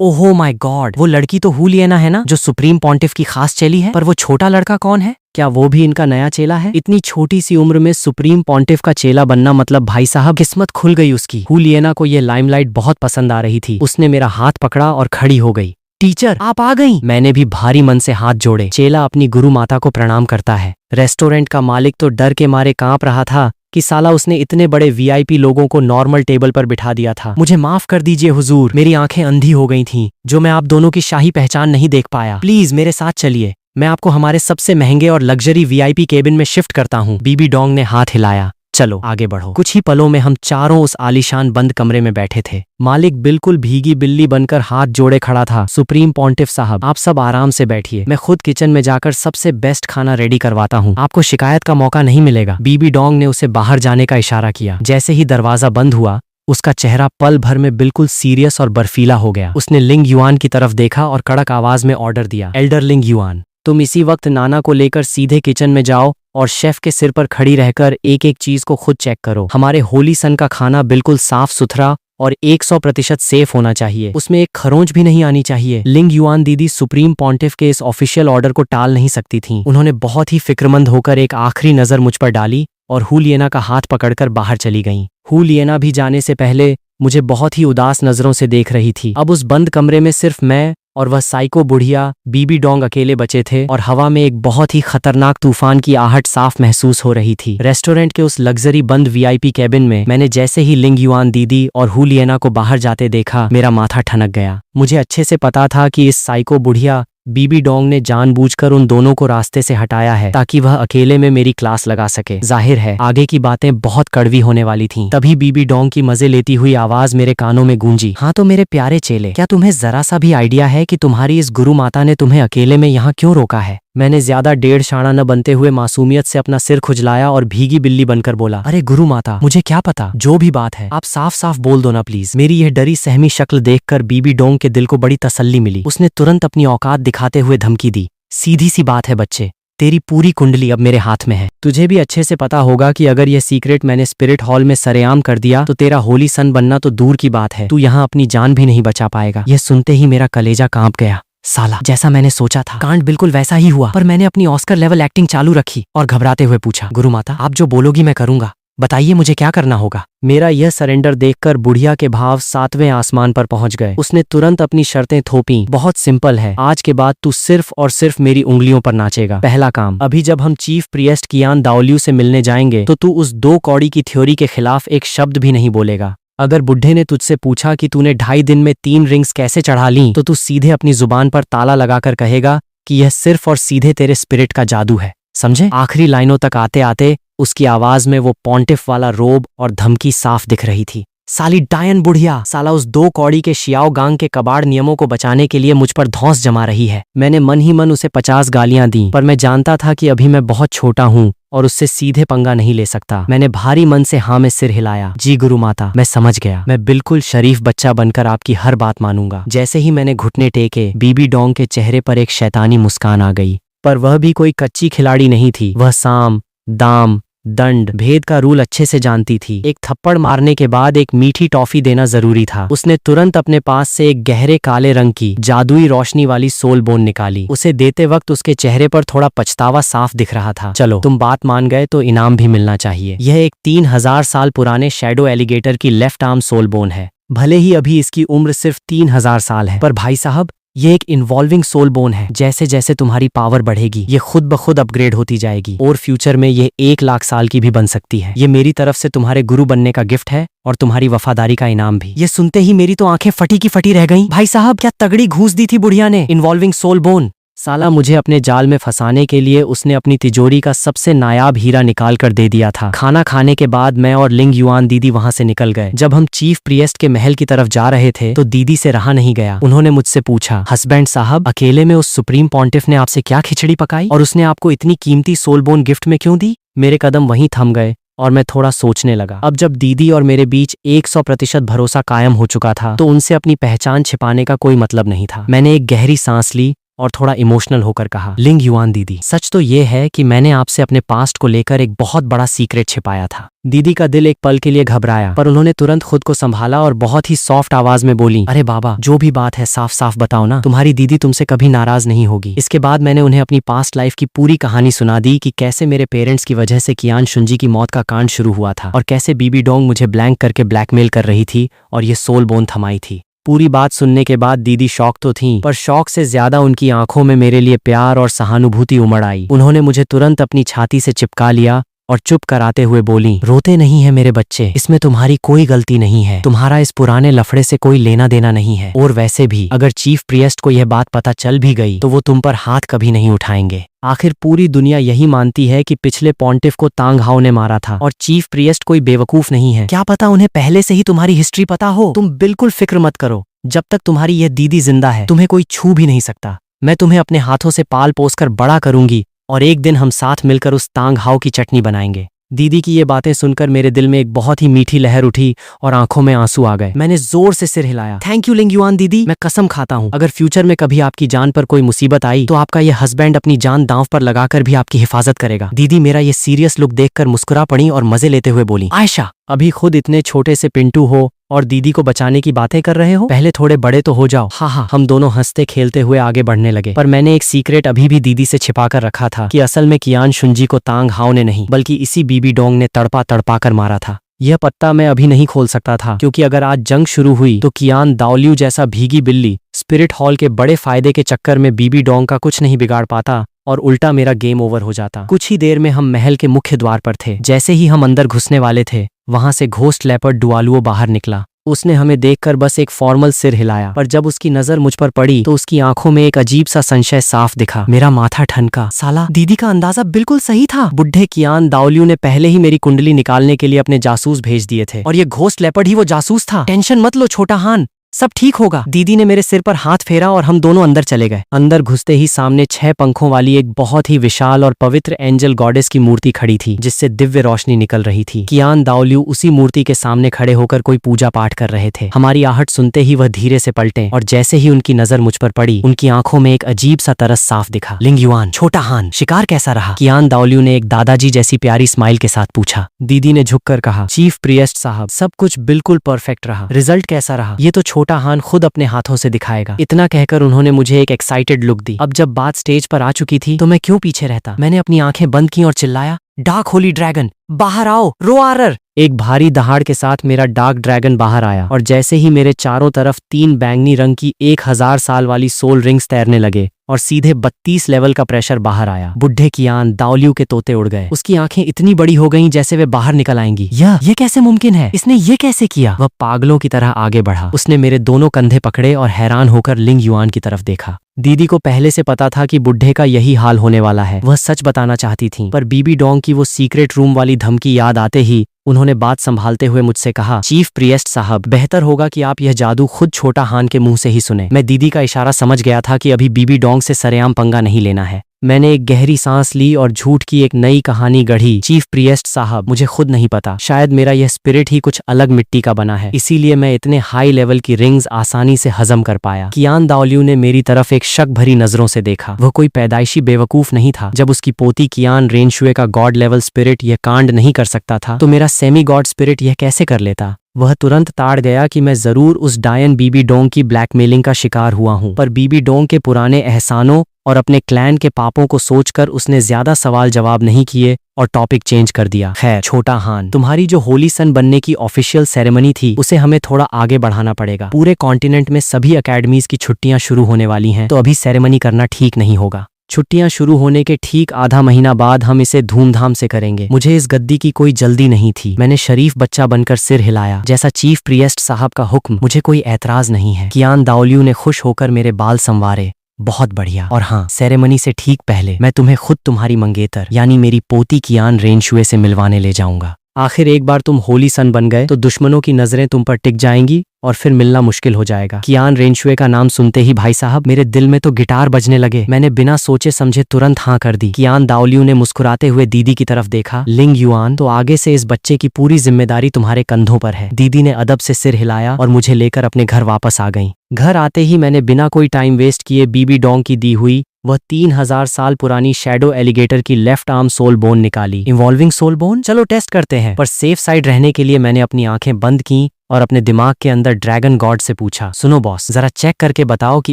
ओहो माय गॉड, वो लड़की तो हुलियना है ना, जो सुप्रीम पॉन्टिफ की खास चेली है। पर वो छोटा लड़का कौन है? क्या वो भी इनका नया चेला है? इतनी छोटी सी उम्र में सुप्रीम पॉन्टिफ का चेला बनना मतलब भाई साहब किस्मत खुल गई उसकी। हुलियना को ये लाइमलाइट बहुत पसंद आ रही थी। उसने मेरा हाथ पकड़ा और खड़ी हो गई। टीचर आप आ गई। मैंने भी भारी मन से हाथ जोड़े। चेला अपनी गुरु माता को प्रणाम करता है। रेस्टोरेंट का मालिक तो डर के मारे कांप रहा था कि साला उसने इतने बड़े वीआईपी लोगों को नॉर्मल टेबल पर बिठा दिया था। मुझे माफ कर दीजिए हुजूर, मेरी आंखें अंधी हो गई थीं, जो मैं आप दोनों की शाही पहचान नहीं देख पाया। प्लीज मेरे साथ चलिए, मैं आपको हमारे सबसे महंगे और लग्जरी वीआईपी केबिन में शिफ्ट करता हूँ। बीबी डोंग ने हाथ हिलाया। चलो आगे बढ़ो। कुछ ही पलों में हम चारों उस आलीशान बंद कमरे में बैठे थे। मालिक बिल्कुल भीगी बिल्ली बनकर हाथ जोड़े खड़ा था। सुप्रीम पॉन्टिफ साहब, आप सब आराम से बैठिए, मैं खुद किचन में जाकर सबसे बेस्ट खाना रेडी करवाता हूँ, आपको शिकायत का मौका नहीं मिलेगा। बीबी डोंग ने उसे बाहर जाने का इशारा किया। जैसे ही दरवाजा बंद हुआ, उसका चेहरा पल भर में बिल्कुल सीरियस और बर्फीला हो गया। उसने लिंग युआन की तरफ देखा और कड़क आवाज में ऑर्डर दिया, एल्डर लिंग युआन, तुम इसी वक्त नाना को लेकर सीधे किचन में जाओ और शेफ के सिर पर खड़ी रहकर एक एक चीज को खुद चेक करो। हमारे होली सन का खाना बिल्कुल साफ सुथरा और 100% सेफ होना चाहिए, उसमें एक खरोंच भी नहीं आनी चाहिए। लिंग युआन दीदी सुप्रीम पॉन्टिफ के इस ऑफिशियल ऑर्डर को टाल नहीं सकती थीं। उन्होंने बहुत ही फिक्रमंद होकर एक आखिरी नजर मुझ पर डाली और हुलियना का हाथ पकड़कर बाहर चली गईं। हुलियना भी जाने से पहले मुझे बहुत ही उदास नजरों से देख रही थी। अब उस बंद कमरे में सिर्फ मैं और वह साइको बुढ़िया बीबी डोंग अकेले बचे थे और हवा में एक बहुत ही खतरनाक तूफान की आहट साफ महसूस हो रही थी। रेस्टोरेंट के उस लग्जरी बंद वीआईपी केबिन में मैंने जैसे ही लिंग युआन दीदी और हुलियना को बाहर जाते देखा, मेरा माथा ठनक गया। मुझे अच्छे से पता था कि इस साइको बुढ़िया बीबी डोंग ने जानबूझकर उन दोनों को रास्ते से हटाया है ताकि वह अकेले में मेरी क्लास लगा सके। जाहिर है आगे की बातें बहुत कड़वी होने वाली थीं। तभी बीबी डोंग की मजे लेती हुई आवाज मेरे कानों में गूंजी, हाँ तो मेरे प्यारे चेले, क्या तुम्हें जरा सा भी आइडिया है कि तुम्हारी इस गुरु माता ने तुम्हें अकेले में यहाँ क्यों रोका है? मैंने ज्यादा डेढ़ शाणा न बनते हुए मासूमियत से अपना सिर खुजलाया और भीगी बिल्ली बनकर बोला, अरे गुरु माता, मुझे क्या पता, जो भी बात है आप साफ साफ बोल दो ना प्लीज। मेरी यह डरी सहमी शक्ल देखकर बीबी डोंग के दिल को बड़ी तसल्ली मिली। उसने तुरंत अपनी औकात दिखाते हुए धमकी दी, सीधी सी बात है बच्चे, तेरी पूरी कुंडली अब मेरे हाथ में है। तुझे भी अच्छे से पता होगा कि अगर यह सीक्रेट मैंने स्पिरिट हॉल में सरेआम कर दिया तो तेरा होली सन बनना तो दूर की बात है, तू यहाँ अपनी जान भी नहीं बचा पाएगा। यह सुनते ही मेरा कलेजा कांप गया। साला, जैसा मैंने सोचा था कांड बिल्कुल वैसा ही हुआ। पर मैंने अपनी ऑस्कर लेवल एक्टिंग चालू रखी और घबराते हुए पूछा, गुरु माता आप जो बोलोगी मैं करूंगा, बताइए मुझे क्या करना होगा। मेरा यह सरेंडर देखकर बुढ़िया के भाव 7वें आसमान पर पहुंच गए। उसने तुरंत अपनी शर्तें थोपी, बहुत सिंपल है, आज के बाद तू सिर्फ और सिर्फ मेरी उंगलियों पर नाचेगा। पहला काम, अभी जब हम चीफ प्रिएस्ट कियान दाओलियू से मिलने जाएंगे तो तू उस 2 कौड़ी की थ्योरी के खिलाफ एक शब्द भी नहीं बोलेगा। अगर बुढ़े ने तुझसे पूछा कि तूने 2.5 दिन में 3 रिंग्स कैसे चढ़ा लीं, तो तू सीधे अपनी जुबान पर ताला लगाकर कहेगा कि यह सिर्फ और सीधे तेरे स्पिरिट का जादू है, समझे? आखिरी लाइनों तक आते आते उसकी आवाज में वो पॉन्टिफ वाला रोब और धमकी साफ दिख रही थी। साली डायन बुढ़िया, साला उस 2 कौड़ी के शियाओ गांग के कबाड़ नियमों को बचाने के लिए मुझ पर धौंस जमा रही है। मैंने मन ही मन उसे 50 गालियां दी, पर मैं जानता था कि अभी मैं बहुत छोटा हूँ और उससे सीधे पंगा नहीं ले सकता। मैंने भारी मन से हाँ में सिर हिलाया। जी गुरु माता, मैं समझ गया, मैं बिल्कुल शरीफ बच्चा बनकर आपकी हर बात मानूंगा। जैसे ही मैंने घुटने टेके, बीबी डोंग के चेहरे पर एक शैतानी मुस्कान आ गई। पर वह भी कोई कच्ची खिलाड़ी नहीं थी। वह साम, दाम, दंड, भेद का रूल अच्छे से जानती थी। एक थप्पड़ मारने के बाद एक मीठी टॉफी देना जरूरी था। उसने तुरंत अपने पास से एक गहरे काले रंग की जादुई रोशनी वाली सोल बोन निकाली। उसे देते वक्त उसके चेहरे पर थोड़ा पछतावा साफ दिख रहा था। चलो तुम बात मान गए तो इनाम भी मिलना चाहिए। यह एक 3000 साल पुराने शैडो एलिगेटर की लेफ्ट आर्म सोल बोन है। भले ही अभी इसकी उम्र सिर्फ 3000 साल है, पर भाई साहब ये एक इन्वॉल्विंग सोल बोन है। जैसे जैसे तुम्हारी पावर बढ़ेगी ये खुद ब खुद अपग्रेड होती जाएगी और फ्यूचर में ये 1 लाख साल की भी बन सकती है। ये मेरी तरफ से तुम्हारे गुरु बनने का गिफ्ट है और तुम्हारी वफादारी का इनाम भी। ये सुनते ही मेरी तो आंखें फटी की फटी रह गईं। भाई साहब क्या तगड़ी घूस दी थी बुढ़िया ने, इन्वॉल्विंग सोल बोन। साला मुझे अपने जाल में फंसाने के लिए उसने अपनी तिजोरी का सबसे नायाब हीरा निकाल कर दे दिया था। खाना खाने के बाद मैं और लिंग युआन दीदी वहां से निकल गए। जब हम चीफ प्रिएस्ट के महल की तरफ जा रहे थे तो दीदी से रहा नहीं गया। उन्होंने मुझसे पूछा, हस्बैंड साहब अकेले में उस सुप्रीम पॉन्टिफ ने आपसे क्या खिचड़ी पकाई और उसने आपको इतनी कीमती सोल बोन गिफ्ट में क्यों दी? मेरे कदम वहीं थम गए और मैं थोड़ा सोचने लगा। अब जब दीदी और मेरे बीच 100% भरोसा कायम हो चुका था तो उनसे अपनी पहचान छिपाने का कोई मतलब नहीं था। मैंने एक गहरी सांस ली और थोड़ा इमोशनल होकर कहा, लिंग युआन दीदी, सच तो ये है कि मैंने आपसे अपने पास्ट को लेकर एक बहुत बड़ा सीक्रेट छिपाया था। दीदी का दिल एक पल के लिए घबराया, पर उन्होंने तुरंत खुद को संभाला और बहुत ही सॉफ्ट आवाज में बोली, अरे बाबा, जो भी बात है साफ साफ बताओ ना, तुम्हारी दीदी तुमसे कभी नाराज नहीं होगी। इसके बाद मैंने उन्हें अपनी पास्ट लाइफ की पूरी कहानी सुना दी कि कैसे मेरे पेरेंट्स की वजह से कियान शुंजी की मौत का कांड शुरू हुआ था और कैसे बीबी डोंग मुझे ब्लैंक करके ब्लैकमेल कर रही थी और ये सोल बोन थमाई थी। पूरी बात सुनने के बाद दीदी शॉक तो थीं, पर शॉक से ज्यादा उनकी आंखों में मेरे लिए प्यार और सहानुभूति उमड़ आई। उन्होंने मुझे तुरंत अपनी छाती से चिपका लिया और चुप कराते हुए बोली, रोते नहीं है मेरे बच्चे, इसमें तुम्हारी कोई गलती नहीं है, तुम्हारा इस पुराने लफड़े से कोई लेना देना नहीं है, और वैसे भी अगर चीफ प्रिएस्ट को यह बात पता चल भी गई तो वो तुम पर हाथ कभी नहीं उठाएंगे। आखिर पूरी दुनिया यही मानती है कि पिछले पॉन्टिफ को तांग हाओ ने मारा था और चीफ प्रिएस्ट कोई बेवकूफ नहीं है। क्या पता उन्हें पहले से ही तुम्हारी हिस्ट्री पता हो। तुम बिल्कुल फिक्र मत करो, जब तक तुम्हारी यह दीदी जिंदा है तुम्हें कोई छू भी नहीं सकता। मैं तुम्हें अपने हाथों से पाल पोस कर बड़ा करूंगी और एक दिन हम साथ मिलकर उस तांग हाओ की चटनी बनाएंगे। दीदी की ये बातें सुनकर मेरे दिल में एक बहुत ही मीठी लहर उठी और आंखों में आंसू आ गए। मैंने जोर से सिर हिलाया। थैंक यू लिंग युआन दीदी, मैं कसम खाता हूँ अगर फ्यूचर में कभी आपकी जान पर कोई मुसीबत आई तो आपका ये हस्बैंड अपनी जान दांव पर लगाकर भी आपकी हिफाजत करेगा। दीदी मेरा ये सीरियस लुक देखकर मुस्कुरा पड़ी और मजे लेते हुए बोली, आयशा, अभी खुद इतने छोटे से पिंटू हो और दीदी को बचाने की बातें कर रहे हो, पहले थोड़े बड़े तो हो जाओ। हाँ, हम दोनों हंसते खेलते हुए आगे बढ़ने लगे। पर मैंने एक सीक्रेट अभी भी दीदी से छिपा कर रखा था कि असल में कियान शुंजी को तांग हाओ ने नहीं बल्कि इसी बीबी डोंग ने तड़पा तड़पा कर मारा था। यह पत्ता मैं अभी नहीं खोल सकता था, क्योंकि अगर आज जंग शुरू हुई तो कियान दाओलियू जैसा भीगी बिल्ली स्पिरिट हॉल के बड़े फायदे के चक्कर में बीबी डोंग का कुछ नहीं बिगाड़ पाता और उल्टा मेरा गेम ओवर हो जाता। कुछ ही देर में हम महल के मुख्य द्वार पर थे। जैसे ही हम अंदर घुसने वाले थे वहां से घोस्ट लेपर्ड डुआलुओ बाहर निकला। उसने हमें देखकर बस एक फॉर्मल सिर हिलाया, पर जब उसकी नजर मुझ पर पड़ी तो उसकी आंखों में एक अजीब सा संशय साफ दिखा। मेरा माथा ठनका। साला, दीदी का अंदाजा बिल्कुल सही था। बुढ़े कियान दाओलियू ने पहले ही मेरी कुंडली निकालने के लिए अपने जासूस भेज दिए थे और ये घोस्ट लेपर्ड ही वो जासूस था। टेंशन मत लो छोटा हान, सब ठीक होगा। दीदी ने मेरे सिर पर हाथ फेरा और हम दोनों अंदर चले गए। अंदर घुसते ही सामने 6 पंखों वाली एक बहुत ही विशाल और पवित्र एंजल गॉडेस की मूर्ति खड़ी थी, जिससे दिव्य रोशनी निकल रही थी। कियान दाओलियू उसी मूर्ति के सामने खड़े होकर कोई पूजा पाठ कर रहे थे। हमारी आहट सुनते ही वह धीरे से पलटे और जैसे ही उनकी नजर मुझ पर पड़ी उनकी आंखों में एक अजीब सा तरस साफ दिखा। लिंग युआन, छोटा हान, शिकार कैसा रहा? कियान दाओलियू ने एक दादाजी जैसी प्यारी स्माइल के साथ पूछा। दीदी ने झुककर कहा, चीफ प्रिएस्ट साहब, सब कुछ बिल्कुल परफेक्ट रहा। रिजल्ट कैसा रहा ये तो छोटा हान खुद अपने हाथों से दिखाएगा। इतना कहकर उन्होंने मुझे एक एक्साइटेड लुक दी। अब जब बात स्टेज पर आ चुकी थी तो मैं क्यों पीछे रहता। मैंने अपनी आंखें बंद की और चिल्लाया, डार्क होली ड्रैगन बाहर आओ, रोआरर। एक भारी दहाड़ के साथ मेरा डार्क ड्रैगन बाहर आया और जैसे ही मेरे चारों तरफ 3 बैंगनी रंग की 1000 साल वाली सोल रिंग्स तैरने लगे और सीधे 32 लेवल का प्रेशर बाहर आया। बुढ़े कियान दाओलियू के तोते उड़ गए। उसकी आंखें इतनी बड़ी हो गईं जैसे वे बाहर निकल आएंगी। ये कैसे मुमकिन है? इसने ये कैसे किया? वह पागलों की तरह आगे बढ़ा। उसने मेरे दोनों कंधे पकड़े और हैरान होकर लिंग युआन की तरफ देखा। दीदी को पहले से पता था कि बुढ़े का यही हाल होने वाला है। वह सच बताना चाहती थी, पर बीबी डोंग की वो सीक्रेट रूम वाली धमकी याद आते ही उन्होंने बात संभालते हुए मुझसे कहा, चीफ प्रिएस्ट साहब, बेहतर होगा कि आप यह जादू खुद छोटा हान के मुंह से ही सुने। मैं दीदी का इशारा समझ गया था कि अभी बीबी डोंग से सरेआम पंगा नहीं लेना है। मैंने एक गहरी सांस ली और झूठ की एक नई कहानी गढ़ी। चीफ प्रिएस्ट साहब, मुझे खुद नहीं पता, शायद मेरा यह स्पिरिट ही कुछ अलग मिट्टी का बना है, इसीलिए मैं इतने हाई लेवल की रिंग्स आसानी से हजम कर पाया। कियान दाओलियू ने मेरी तरफ एक शक भरी नजरों से देखा। वह कोई पैदाइशी बेवकूफ नहीं था। जब उसकी पोती कियान रेनशुए का गॉड लेवल स्पिरिट यह कांड नहीं कर सकता था तो मेरा सेमी गॉड स्पिरिट यह कैसे कर लेता? वह तुरंत ताड़ गया कि मैं जरूर उस डायन बीबी डोंग की ब्लैकमेलिंग का शिकार हुआ हूं, पर बीबी डोंग के पुराने एहसानों और अपने क्लैन के पापों को सोचकर उसने ज्यादा सवाल जवाब नहीं किए और टॉपिक चेंज कर दिया। खैर छोटा हान, तुम्हारी जो होली सन बनने की ऑफिशियल सेरेमनी थी उसे हमें थोड़ा आगे बढ़ाना पड़ेगा। पूरे कॉन्टिनेंट में सभी अकेडमीज की छुट्टियां शुरू होने वाली हैं, तो अभी सेरेमनी करना ठीक नहीं होगा। छुट्टियां शुरू होने के ठीक आधा महीना बाद हम इसे धूमधाम से करेंगे। मुझे इस गद्दी की कोई जल्दी नहीं थी। मैंने शरीफ बच्चा बनकर सिर हिलाया, जैसा चीफ प्रिएस्ट साहब का हुक्म। मुझे कोई ऐतराज नहीं है। कियान दाओलियू ने खुश होकर मेरे बाल संवारे। बहुत बढ़िया। और हाँ, सेरेमनी से ठीक पहले मैं तुम्हें खुद तुम्हारी मंगेतर यानी मेरी पोती कियान रेनशुए से मिलवाने ले जाऊंगा। आखिर एक बार तुम होली सन बन गए तो दुश्मनों की नजरें तुम पर टिक जाएंगी और फिर मिलना मुश्किल हो जाएगा। कियान रेनशुए का नाम सुनते ही भाई साहब मेरे दिल में तो गिटार बजने लगे। मैंने बिना सोचे समझे तुरंत हाँ कर दी। कियान दाओलियू ने मुस्कुराते हुए दीदी की तरफ देखा। लिंग युआन, तो आगे से इस बच्चे की पूरी जिम्मेदारी तुम्हारे कंधों पर है। दीदी ने अदब से सिर हिलाया और मुझे लेकर अपने घर वापस आ गई। घर आते ही मैंने बिना कोई टाइम वेस्ट किए बीबी डोंग की दी हुई वह 3000 साल पुरानी शैडो एलिगेटर की लेफ्ट आर्म सोल बोन निकाली। इन्वॉल्विंग सोल बोन, चलो टेस्ट करते हैं। पर सेफ साइड रहने के लिए मैंने अपनी आंखें बंद की और अपने दिमाग के अंदर ड्रैगन गॉड से पूछा, सुनो बॉस, जरा चेक करके बताओ कि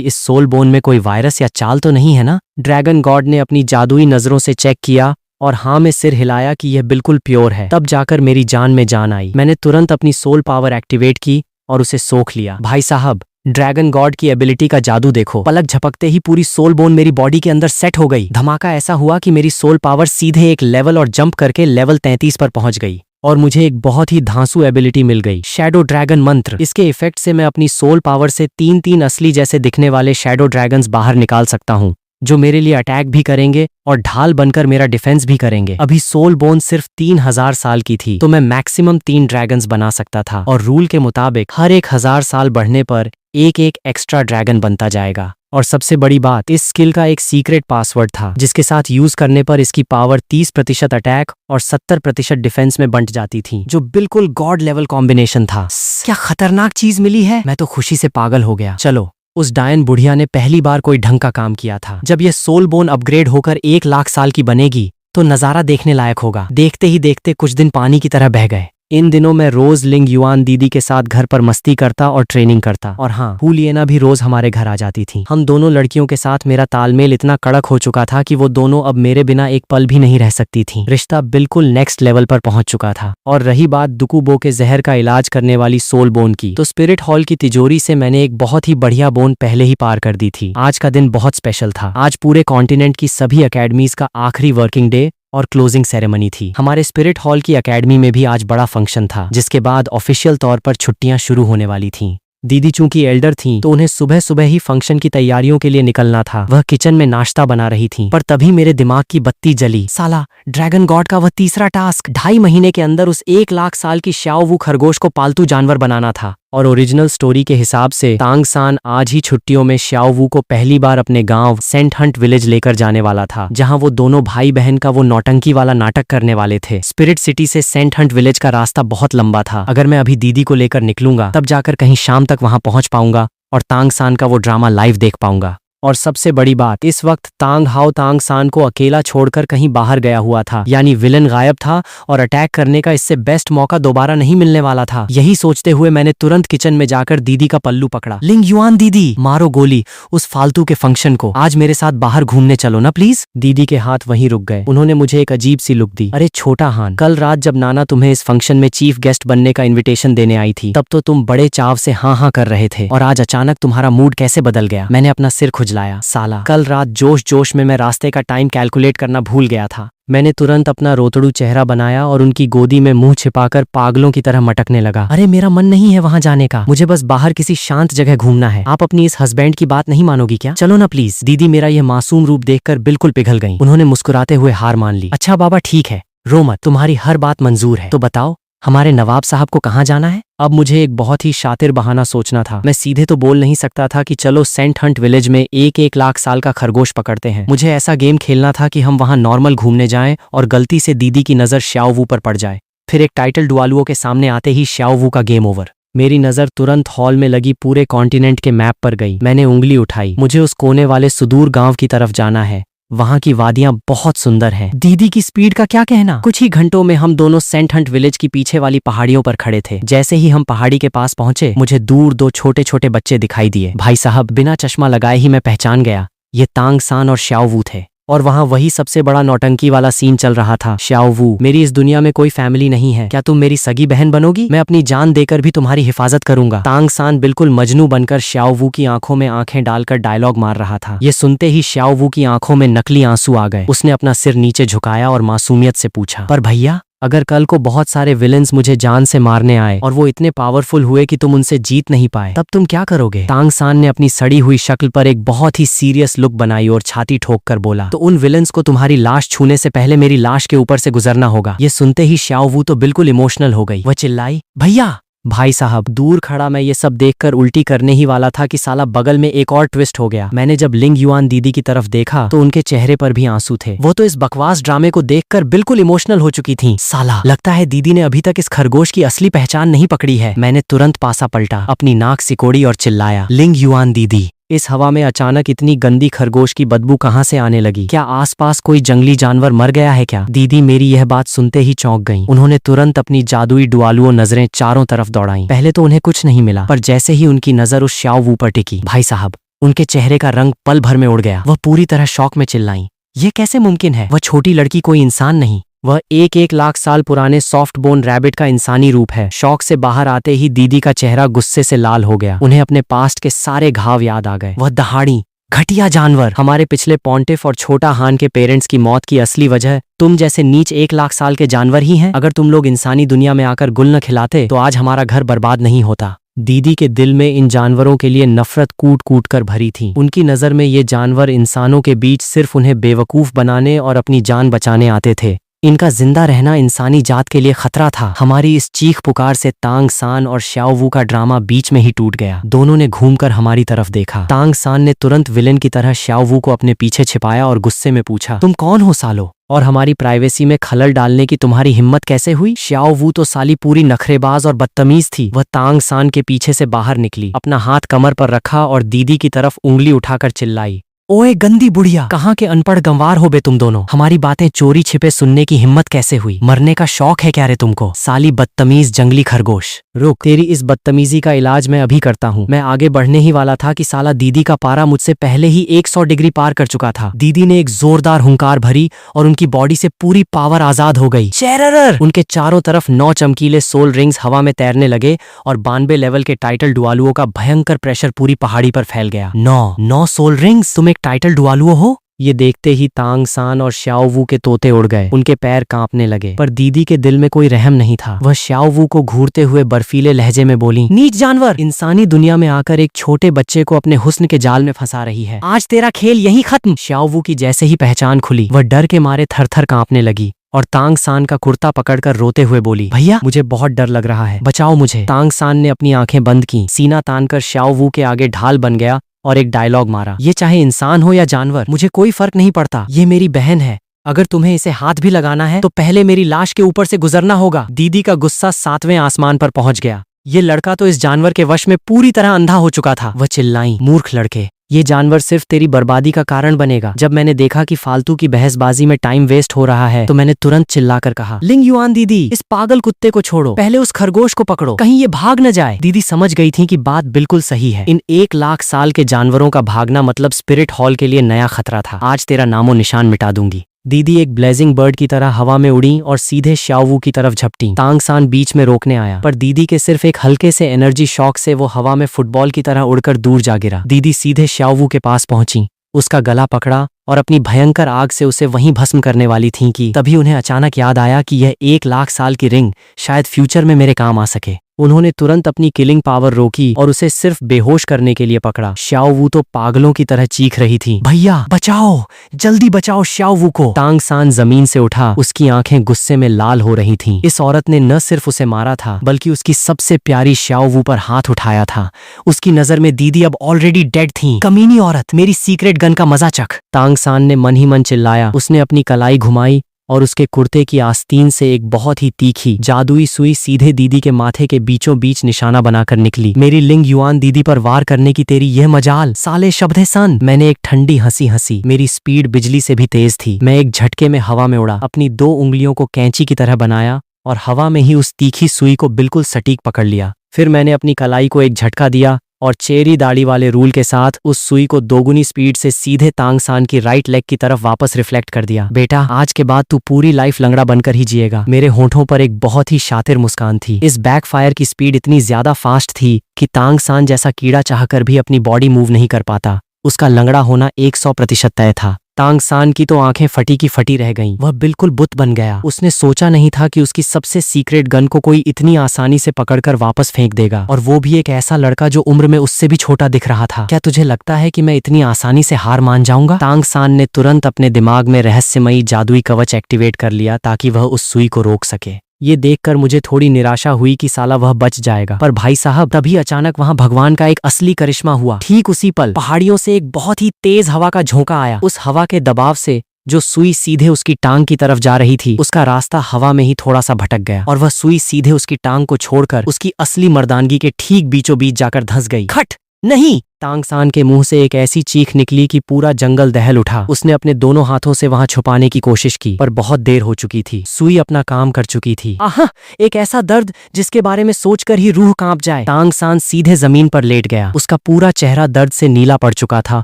इस सोल बोन में कोई वायरस या चाल तो नहीं है ना। ड्रैगन गॉड ने अपनी जादुई नजरों से चेक किया और हाँ में सिर हिलाया कि यह बिल्कुल प्योर है। तब जाकर मेरी जान में जान आई। मैंने तुरंत अपनी सोल पावर एक्टिवेट की और उसे सोख लिया। भाई साहब, ड्रैगन गॉड की एबिलिटी का जादू देखो। पलक झपकते ही पूरी सोल बोन मेरी बॉडी के अंदर सेट हो गई। धमाका ऐसा हुआ कि मेरी सोल पावर सीधे एक लेवल और जंप करके लेवल 33 पर पहुंच गई और मुझे एक बहुत ही धांसू एबिलिटी मिल गई, शैडो ड्रैगन मंत्र। इसके इफेक्ट से मैं अपनी सोल पावर से 3 असली जैसे दिखने वाले शैडो ड्रैगन्स बाहर निकाल सकता हूँ, जो मेरे लिए अटैक भी करेंगे और ढाल बनकर मेरा डिफेंस भी करेंगे। अभी सोल बोन सिर्फ 3000 साल की थी तो मैं मैक्सिमम 3 ड्रैगन्स बना सकता था और रूल के मुताबिक हर 1000 साल बढ़ने पर एक एक्स्ट्रा ड्रैगन बनता जाएगा। और सबसे बड़ी बात, इस स्किल का एक सीक्रेट पासवर्ड था जिसके साथ यूज करने पर इसकी पावर 30% अटैक और 70% डिफेंस में बंट जाती थी, जो बिल्कुल गॉड लेवल कॉम्बिनेशन था। क्या खतरनाक चीज मिली है, मैं तो खुशी से पागल हो गया। चलो, उस डायन बुढ़िया ने पहली बार कोई ढंग का काम किया था। जब ये सोल बोन अपग्रेड होकर 1 लाख साल की बनेगी तो नजारा देखने लायक होगा। देखते ही देखते कुछ दिन पानी की तरह बह गए। इन दिनों मैं रोज लिंग युआन दीदी के साथ घर पर मस्ती करता और ट्रेनिंग करता। और हाँ, हुलियना भी रोज हमारे घर आ जाती थी। हम दोनों लड़कियों के साथ मेरा तालमेल इतना कड़क हो चुका था कि वो दोनों अब मेरे बिना एक पल भी नहीं रह सकती थी। रिश्ता बिल्कुल नेक्स्ट लेवल पर पहुंच चुका था। और रही बात दुकुबो के जहर का इलाज करने वाली सोल बोन की, तो स्पिरिट हॉल की तिजोरी से मैंने एक बहुत ही बढ़िया बोन पहले ही पार कर दी थी। आज का दिन बहुत स्पेशल था। आज पूरे कॉन्टिनेंट की सभी अकेडमीज का आखिरी वर्किंग डे और क्लोजिंग सेरेमनी थी। हमारे स्पिरिट हॉल की एकेडमी में भी आज बड़ा फंक्शन था, जिसके बाद ऑफिशियल तौर पर छुट्टियां शुरू होने वाली थीं। दीदी चूंकि एल्डर थीं, तो उन्हें सुबह सुबह ही फंक्शन की तैयारियों के लिए निकलना था। वह किचन में नाश्ता बना रही थीं, पर तभी मेरे दिमाग की बत्ती जली। साला, ड्रैगन गॉड का वह तीसरा टास्क, 2.5 महीने के अंदर उस 1 लाख साल की श्याओ वू खरगोश को पालतू जानवर बनाना था। और ओरिजिनल स्टोरी के हिसाब से तांग सान आज ही छुट्टियों में श्याओ वू को पहली बार अपने गांव सेंट हंट विलेज लेकर जाने वाला था, जहां वो दोनों भाई बहन का वो नौटंकी वाला नाटक करने वाले थे। स्पिरिट सिटी से सेंट हंट विलेज का रास्ता बहुत लंबा था। अगर मैं अभी दीदी को लेकर निकलूंगा तब जाकर कहीं शाम तक वहां पहुंच पाऊंगा और तांग सान का वो ड्रामा लाइव देख पाऊंगा। और सबसे बड़ी बात, इस वक्त तांग हाओ तांग सान को अकेला छोड़कर कहीं बाहर गया हुआ था, यानी विलन गायब था और अटैक करने का इससे बेस्ट मौका दोबारा नहीं मिलने वाला था। यही सोचते हुए मैंने तुरंत किचन में जाकर दीदी का पल्लू पकड़ा। लिंग युआन दीदी, मारो गोली उस फालतू के फंक्शन को। आज मेरे साथ बाहर घूमने चलो ना प्लीज। दीदी के हाथ वहीं रुक गए। उन्होंने मुझे एक अजीब सी लुक दी। अरे छोटा हान, कल रात जब नाना तुम्हें इस फंक्शन में चीफ गेस्ट बनने का इन्विटेशन देने आई थी, तब तो तुम बड़े चाव से हाँ कर रहे थे, और आज अचानक तुम्हारा मूड कैसे बदल गया। मैंने अपना सिर खुजलाया। साला, कल रात जोश में मैं रास्ते का टाइम कैलकुलेट करना भूल गया था। मैंने तुरंत अपना रोतड़ू चेहरा बनाया और उनकी गोदी में मुंह छिपाकर पागलों की तरह मटकने लगा। अरे मेरा मन नहीं है वहां जाने का, मुझे बस बाहर किसी शांत जगह घूमना है। आप अपनी इस हस्बैंड की बात नहीं मानोगी क्या? चलो ना प्लीज। दीदी मेरा यह मासूम रूप देखकर बिल्कुल पिघल गई। उन्होंने मुस्कुराते हुए हार मान ली। अच्छा बाबा ठीक है, रो मत, तुम्हारी हर बात मंजूर है। तो बताओ, हमारे नवाब साहब को कहाँ जाना है? अब मुझे एक बहुत ही शातिर बहाना सोचना था। मैं सीधे तो बोल नहीं सकता था कि चलो सेंट हंट विलेज में 1 लाख साल का खरगोश पकड़ते हैं। मुझे ऐसा गेम खेलना था कि हम वहां नॉर्मल घूमने जाएं और गलती से दीदी की नजर श्याओ वू पर पड़ जाए। फिर एक टाइटल डुआलुओं के सामने आते ही श्याओ वू का गेम ओवर। मेरी नजर तुरंत हॉल में लगी पूरे कॉन्टिनेंट के मैप पर गई। मैंने उंगली उठाई। मुझे उस कोने वाले सुदूर गांव की तरफ जाना है। वहां की वादियां बहुत सुंदर हैं। दीदी की स्पीड का क्या कहना। कुछ ही घंटों में हम दोनों सेंट हंट विलेज की पीछे वाली पहाड़ियों पर खड़े थे। जैसे ही हम पहाड़ी के पास पहुंचे, मुझे दूर 2 छोटे छोटे बच्चे दिखाई दिए। भाई साहब, बिना चश्मा लगाए ही मैं पहचान गया, ये तांग सान और श्याओ वू थे। और वहां वही सबसे बड़ा नौटंकी वाला सीन चल रहा था। श्याओ वू, मेरी इस दुनिया में कोई फैमिली नहीं है, क्या तुम मेरी सगी बहन बनोगी? मैं अपनी जान देकर भी तुम्हारी हिफाजत करूंगा। तांग सान बिल्कुल मजनू बनकर श्याओ वू की आंखों में आंखें डालकर डायलॉग मार रहा था। ये सुनते ही श्याओ वू की आंखों में नकली आंसू आ गए। उसने अपना सिर नीचे झुकाया और मासूमियत से पूछा, पर भैया, अगर कल को बहुत सारे विलेंस मुझे जान से मारने आए और वो इतने पावरफुल हुए कि तुम उनसे जीत नहीं पाए, तब तुम क्या करोगे? तांग सान ने अपनी सड़ी हुई शक्ल पर एक बहुत ही सीरियस लुक बनाई और छाती ठोक कर बोला, तो उन विलेंस को तुम्हारी लाश छूने से पहले मेरी लाश के ऊपर से गुजरना होगा। ये सुनते ही श्याओ वू तो बिल्कुल इमोशनल हो गई। वह चिल्लाई, भैया भाई साहब, दूर खड़ा मैं ये सब देखकर उल्टी करने ही वाला था कि साला बगल में एक और ट्विस्ट हो गया। मैंने जब लिंग युआन दीदी की तरफ देखा तो उनके चेहरे पर भी आंसू थे। वो तो इस बकवास ड्रामे को देखकर बिल्कुल इमोशनल हो चुकी थीं। साला, लगता है दीदी ने अभी तक इस खरगोश की असली पहचान नहीं पकड़ी है। मैंने तुरंत पासा पलटा, अपनी नाक सिकोड़ी और चिल्लाया, लिंग युआन दीदी। इस हवा में अचानक इतनी गंदी खरगोश की बदबू कहाँ से आने लगी? क्या आसपास कोई जंगली जानवर मर गया है क्या? दीदी मेरी यह बात सुनते ही चौंक गईं। उन्होंने तुरंत अपनी जादुई डुआलुओ नजरें चारों तरफ दौड़ाईं। पहले तो उन्हें कुछ नहीं मिला, पर जैसे ही उनकी नजर उस श्याओ वू पर टिकी, भाई साहब, उनके चेहरे का रंग पल भर में उड़ गया। वह पूरी तरह शॉक में चिल्लाईं, ये कैसे मुमकिन है? वह छोटी लड़की कोई इंसान नहीं, वह एक लाख साल पुराने सॉफ्ट बोन रैबिट का इंसानी रूप है। शौक से बाहर आते ही दीदी का चेहरा गुस्से से लाल हो गया। उन्हें अपने पास्ट के सारे घाव याद आ गए। वह दहाड़ी, घटिया जानवर, हमारे पिछले पॉन्टिफ और छोटा हान के पेरेंट्स की मौत की असली वजह तुम जैसे नीच 1 लाख साल के जानवर ही हैं। अगर तुम लोग इंसानी दुनिया में आकर गुल न खिलाते तो आज हमारा घर बर्बाद नहीं होता। दीदी के दिल में इन जानवरों के लिए नफरत कूट कूट कर भरी थी। उनकी नजर में ये जानवर इंसानों के बीच सिर्फ उन्हें बेवकूफ बनाने और अपनी जान बचाने आते थे। इनका जिंदा रहना इंसानी जात के लिए खतरा था। हमारी इस चीख पुकार से तांग सान और श्याओ वू का ड्रामा बीच में ही टूट गया। दोनों ने घूमकर हमारी तरफ देखा। तांग सान ने तुरंत विलेन की तरह श्याओ वू को अपने पीछे छिपाया और गुस्से में पूछा, तुम कौन हो सालो? और हमारी प्राइवेसी में खलल डालने की तुम्हारी हिम्मत कैसे हुई? श्याओ वू तो साली पूरी नखरेबाज और बदतमीज थी। वह तांग सान के पीछे से बाहर निकली, अपना हाथ कमर पर रखा और दीदी की तरफ उंगली उठाकर चिल्लाई, ओए गंदी बुढ़िया, कहाँ के अनपढ़ गंवार हो बे तुम दोनों? हमारी बातें चोरी छिपे सुनने की हिम्मत कैसे हुई? मरने का शौक है क्या रे तुमको? साली बदतमीज जंगली खरगोश। रुक, तेरी इस बदतमीजी का इलाज मैं अभी करता हूँ। मैं आगे बढ़ने ही वाला था कि साला दीदी का पारा मुझसे पहले ही 100 डिग्री पार कर चुका था। दीदी ने एक जोरदार हुंकार भरी और उनकी बॉडी से पूरी पावर आजाद हो गई। शेरर! उनके चारों तरफ 9 चमकीले सोल रिंग्स हवा में तैरने लगे और 92 लेवल के टाइटल डुआलुओं का भयंकर प्रेशर पूरी पहाड़ी पर फैल गया। 9 सोल रिंग्स? तुम एक टाइटल डुआलुओ हो? ये देखते ही तांग सान और श्याओ वू के तोते उड़ गए। उनके पैर कांपने लगे, पर दीदी के दिल में कोई रहम नहीं था। वह श्याओ वू को घूरते हुए बर्फीले लहजे में बोली, नीच जानवर, इंसानी दुनिया में आकर एक छोटे बच्चे को अपने हुस्न के जाल में फंसा रही है। आज तेरा खेल यहीं खत्म। श्याओ वू की जैसे ही पहचान खुली, वह डर के मारे थर थर कांपने लगी और तांग सान का कुर्ता पकड़कर रोते हुए बोली, भैया मुझे बहुत डर लग रहा है, बचाओ मुझे। तांग सान ने अपनी आंखें बंद की, सीना तानकर श्याओ वू के आगे ढाल बन गया और एक डायलॉग मारा, ये चाहे इंसान हो या जानवर, मुझे कोई फर्क नहीं पड़ता। ये मेरी बहन है, अगर तुम्हें इसे हाथ भी लगाना है तो पहले मेरी लाश के ऊपर से गुजरना होगा। दीदी का गुस्सा 7वें आसमान पर पहुंच गया। ये लड़का तो इस जानवर के वश में पूरी तरह अंधा हो चुका था। वह चिल्लाई, मूर्ख लड़के, ये जानवर सिर्फ तेरी बर्बादी का कारण बनेगा। जब मैंने देखा कि फालतू की बहसबाजी में टाइम वेस्ट हो रहा है तो मैंने तुरंत चिल्लाकर कहा, लिंग युआन दीदी, इस पागल कुत्ते को छोड़ो, पहले उस खरगोश को पकड़ो, कहीं ये भाग न जाए। दीदी समझ गई थी कि बात बिल्कुल सही है। इन 1 लाख साल के जानवरों का भागना मतलब स्पिरिट हॉल के लिए नया खतरा था। आज तेरा नामो निशान मिटा दूंगी। दीदी एक ब्लेजिंग बर्ड की तरह हवा में उड़ी और सीधे श्याओ वू की तरफ झपटी। तांग सान बीच में रोकने आया, पर दीदी के सिर्फ एक हल्के से एनर्जी शॉक से वो हवा में फुटबॉल की तरह उड़कर दूर जा गिरा। दीदी सीधे श्याओ वू के पास पहुंची, उसका गला पकड़ा और अपनी भयंकर आग से उसे वहीं भस्म करने वाली थीं कि तभी उन्हें अचानक याद आया कि यह 1 लाख साल की रिंग शायद फ्यूचर में मेरे काम आ सके। उन्होंने तुरंत अपनी किलिंग पावर रोकी और उसे सिर्फ बेहोश करने के लिए पकड़ा। श्याओ वू तो पागलों की तरह चीख रही थी, भैया बचाओ, जल्दी बचाओ श्याओ वू को। तांग सान जमीन से उठा, उसकी आंखें गुस्से में लाल हो रही थीं। इस औरत ने न सिर्फ उसे मारा था बल्कि उसकी सबसे प्यारी श्याओ वू पर हाथ उठाया था। उसकी नजर में दीदी अब ऑलरेडी डेड थी। कमीनी औरत, मेरी सीक्रेट गन का मजा चख। तांग सान ने मन ही मन चिल्लाया। उसने अपनी कलाई घुमाई और उसके कुर्ते की आस्तीन से एक बहुत ही तीखी जादुई सुई सीधे दीदी के माथे के बीचों बीच निशाना बनाकर निकली। मेरी लिंग युआन दीदी पर वार करने की तेरी यह मजाल, साले शब्दे सन। मैंने एक ठंडी हंसी हंसी। मेरी स्पीड बिजली से भी तेज थी। मैं एक झटके में हवा में उड़ा, अपनी 2 उंगलियों को कैंची की तरह बनाया और हवा में ही उस तीखी सुई को बिल्कुल सटीक पकड़ लिया। फिर मैंने अपनी कलाई को एक झटका दिया और चेरी दाढ़ी वाले रूल के साथ उस सुई को 2 गुनी स्पीड से सीधे तांग सान की राइट लेग की तरफ वापस रिफ्लेक्ट कर दिया। बेटा, आज के बाद तू पूरी लाइफ लंगड़ा बनकर ही जिएगा। मेरे होंठों पर एक बहुत ही शातिर मुस्कान थी। इस बैकफायर की स्पीड इतनी ज्यादा फास्ट थी कि तांग सान जैसा कीड़ा चाहकर भी अपनी बॉडी मूव नहीं कर पाता। उसका लंगड़ा होना 100% तय था। तांग सान की तो आंखें फटी की फटी रह गईं। वह बिल्कुल बुत बन गया। उसने सोचा नहीं था कि उसकी सबसे सीक्रेट गन को कोई इतनी आसानी से पकड़कर वापस फेंक देगा, और वो भी एक ऐसा लड़का जो उम्र में उससे भी छोटा दिख रहा था। क्या तुझे लगता है कि मैं इतनी आसानी से हार मान जाऊंगा? तांग सान ने तुरंत अपने दिमाग में रहस्यमयी जादुई कवच एक्टिवेट कर लिया ताकि वह उस सुई को रोक सके। ये देखकर मुझे थोड़ी निराशा हुई कि साला वह बच जाएगा। पर भाई साहब, तभी अचानक वहां भगवान का एक असली करिश्मा हुआ। ठीक उसी पल पहाड़ियों से एक बहुत ही तेज हवा का झोंका आया। उस हवा के दबाव से जो सुई सीधे उसकी टांग की तरफ जा रही थी, उसका रास्ता हवा में ही थोड़ा सा भटक गया और वह सुई सीधे उसकी टांग को छोड़कर उसकी असली मर्दानगी के ठीक बीचों बीच जाकर धंस गई। खट! नहीं! तांगसान के मुंह से एक ऐसी चीख निकली कि पूरा जंगल दहल उठा। उसने अपने दोनों हाथों से वहां छुपाने की कोशिश की, पर बहुत देर हो चुकी थी। सुई अपना काम कर चुकी थी। आहा! एक ऐसा दर्द जिसके बारे में सोचकर ही रूह कांप जाए। तांगसान सीधे जमीन पर लेट गया। उसका पूरा चेहरा दर्द से नीला पड़ चुका था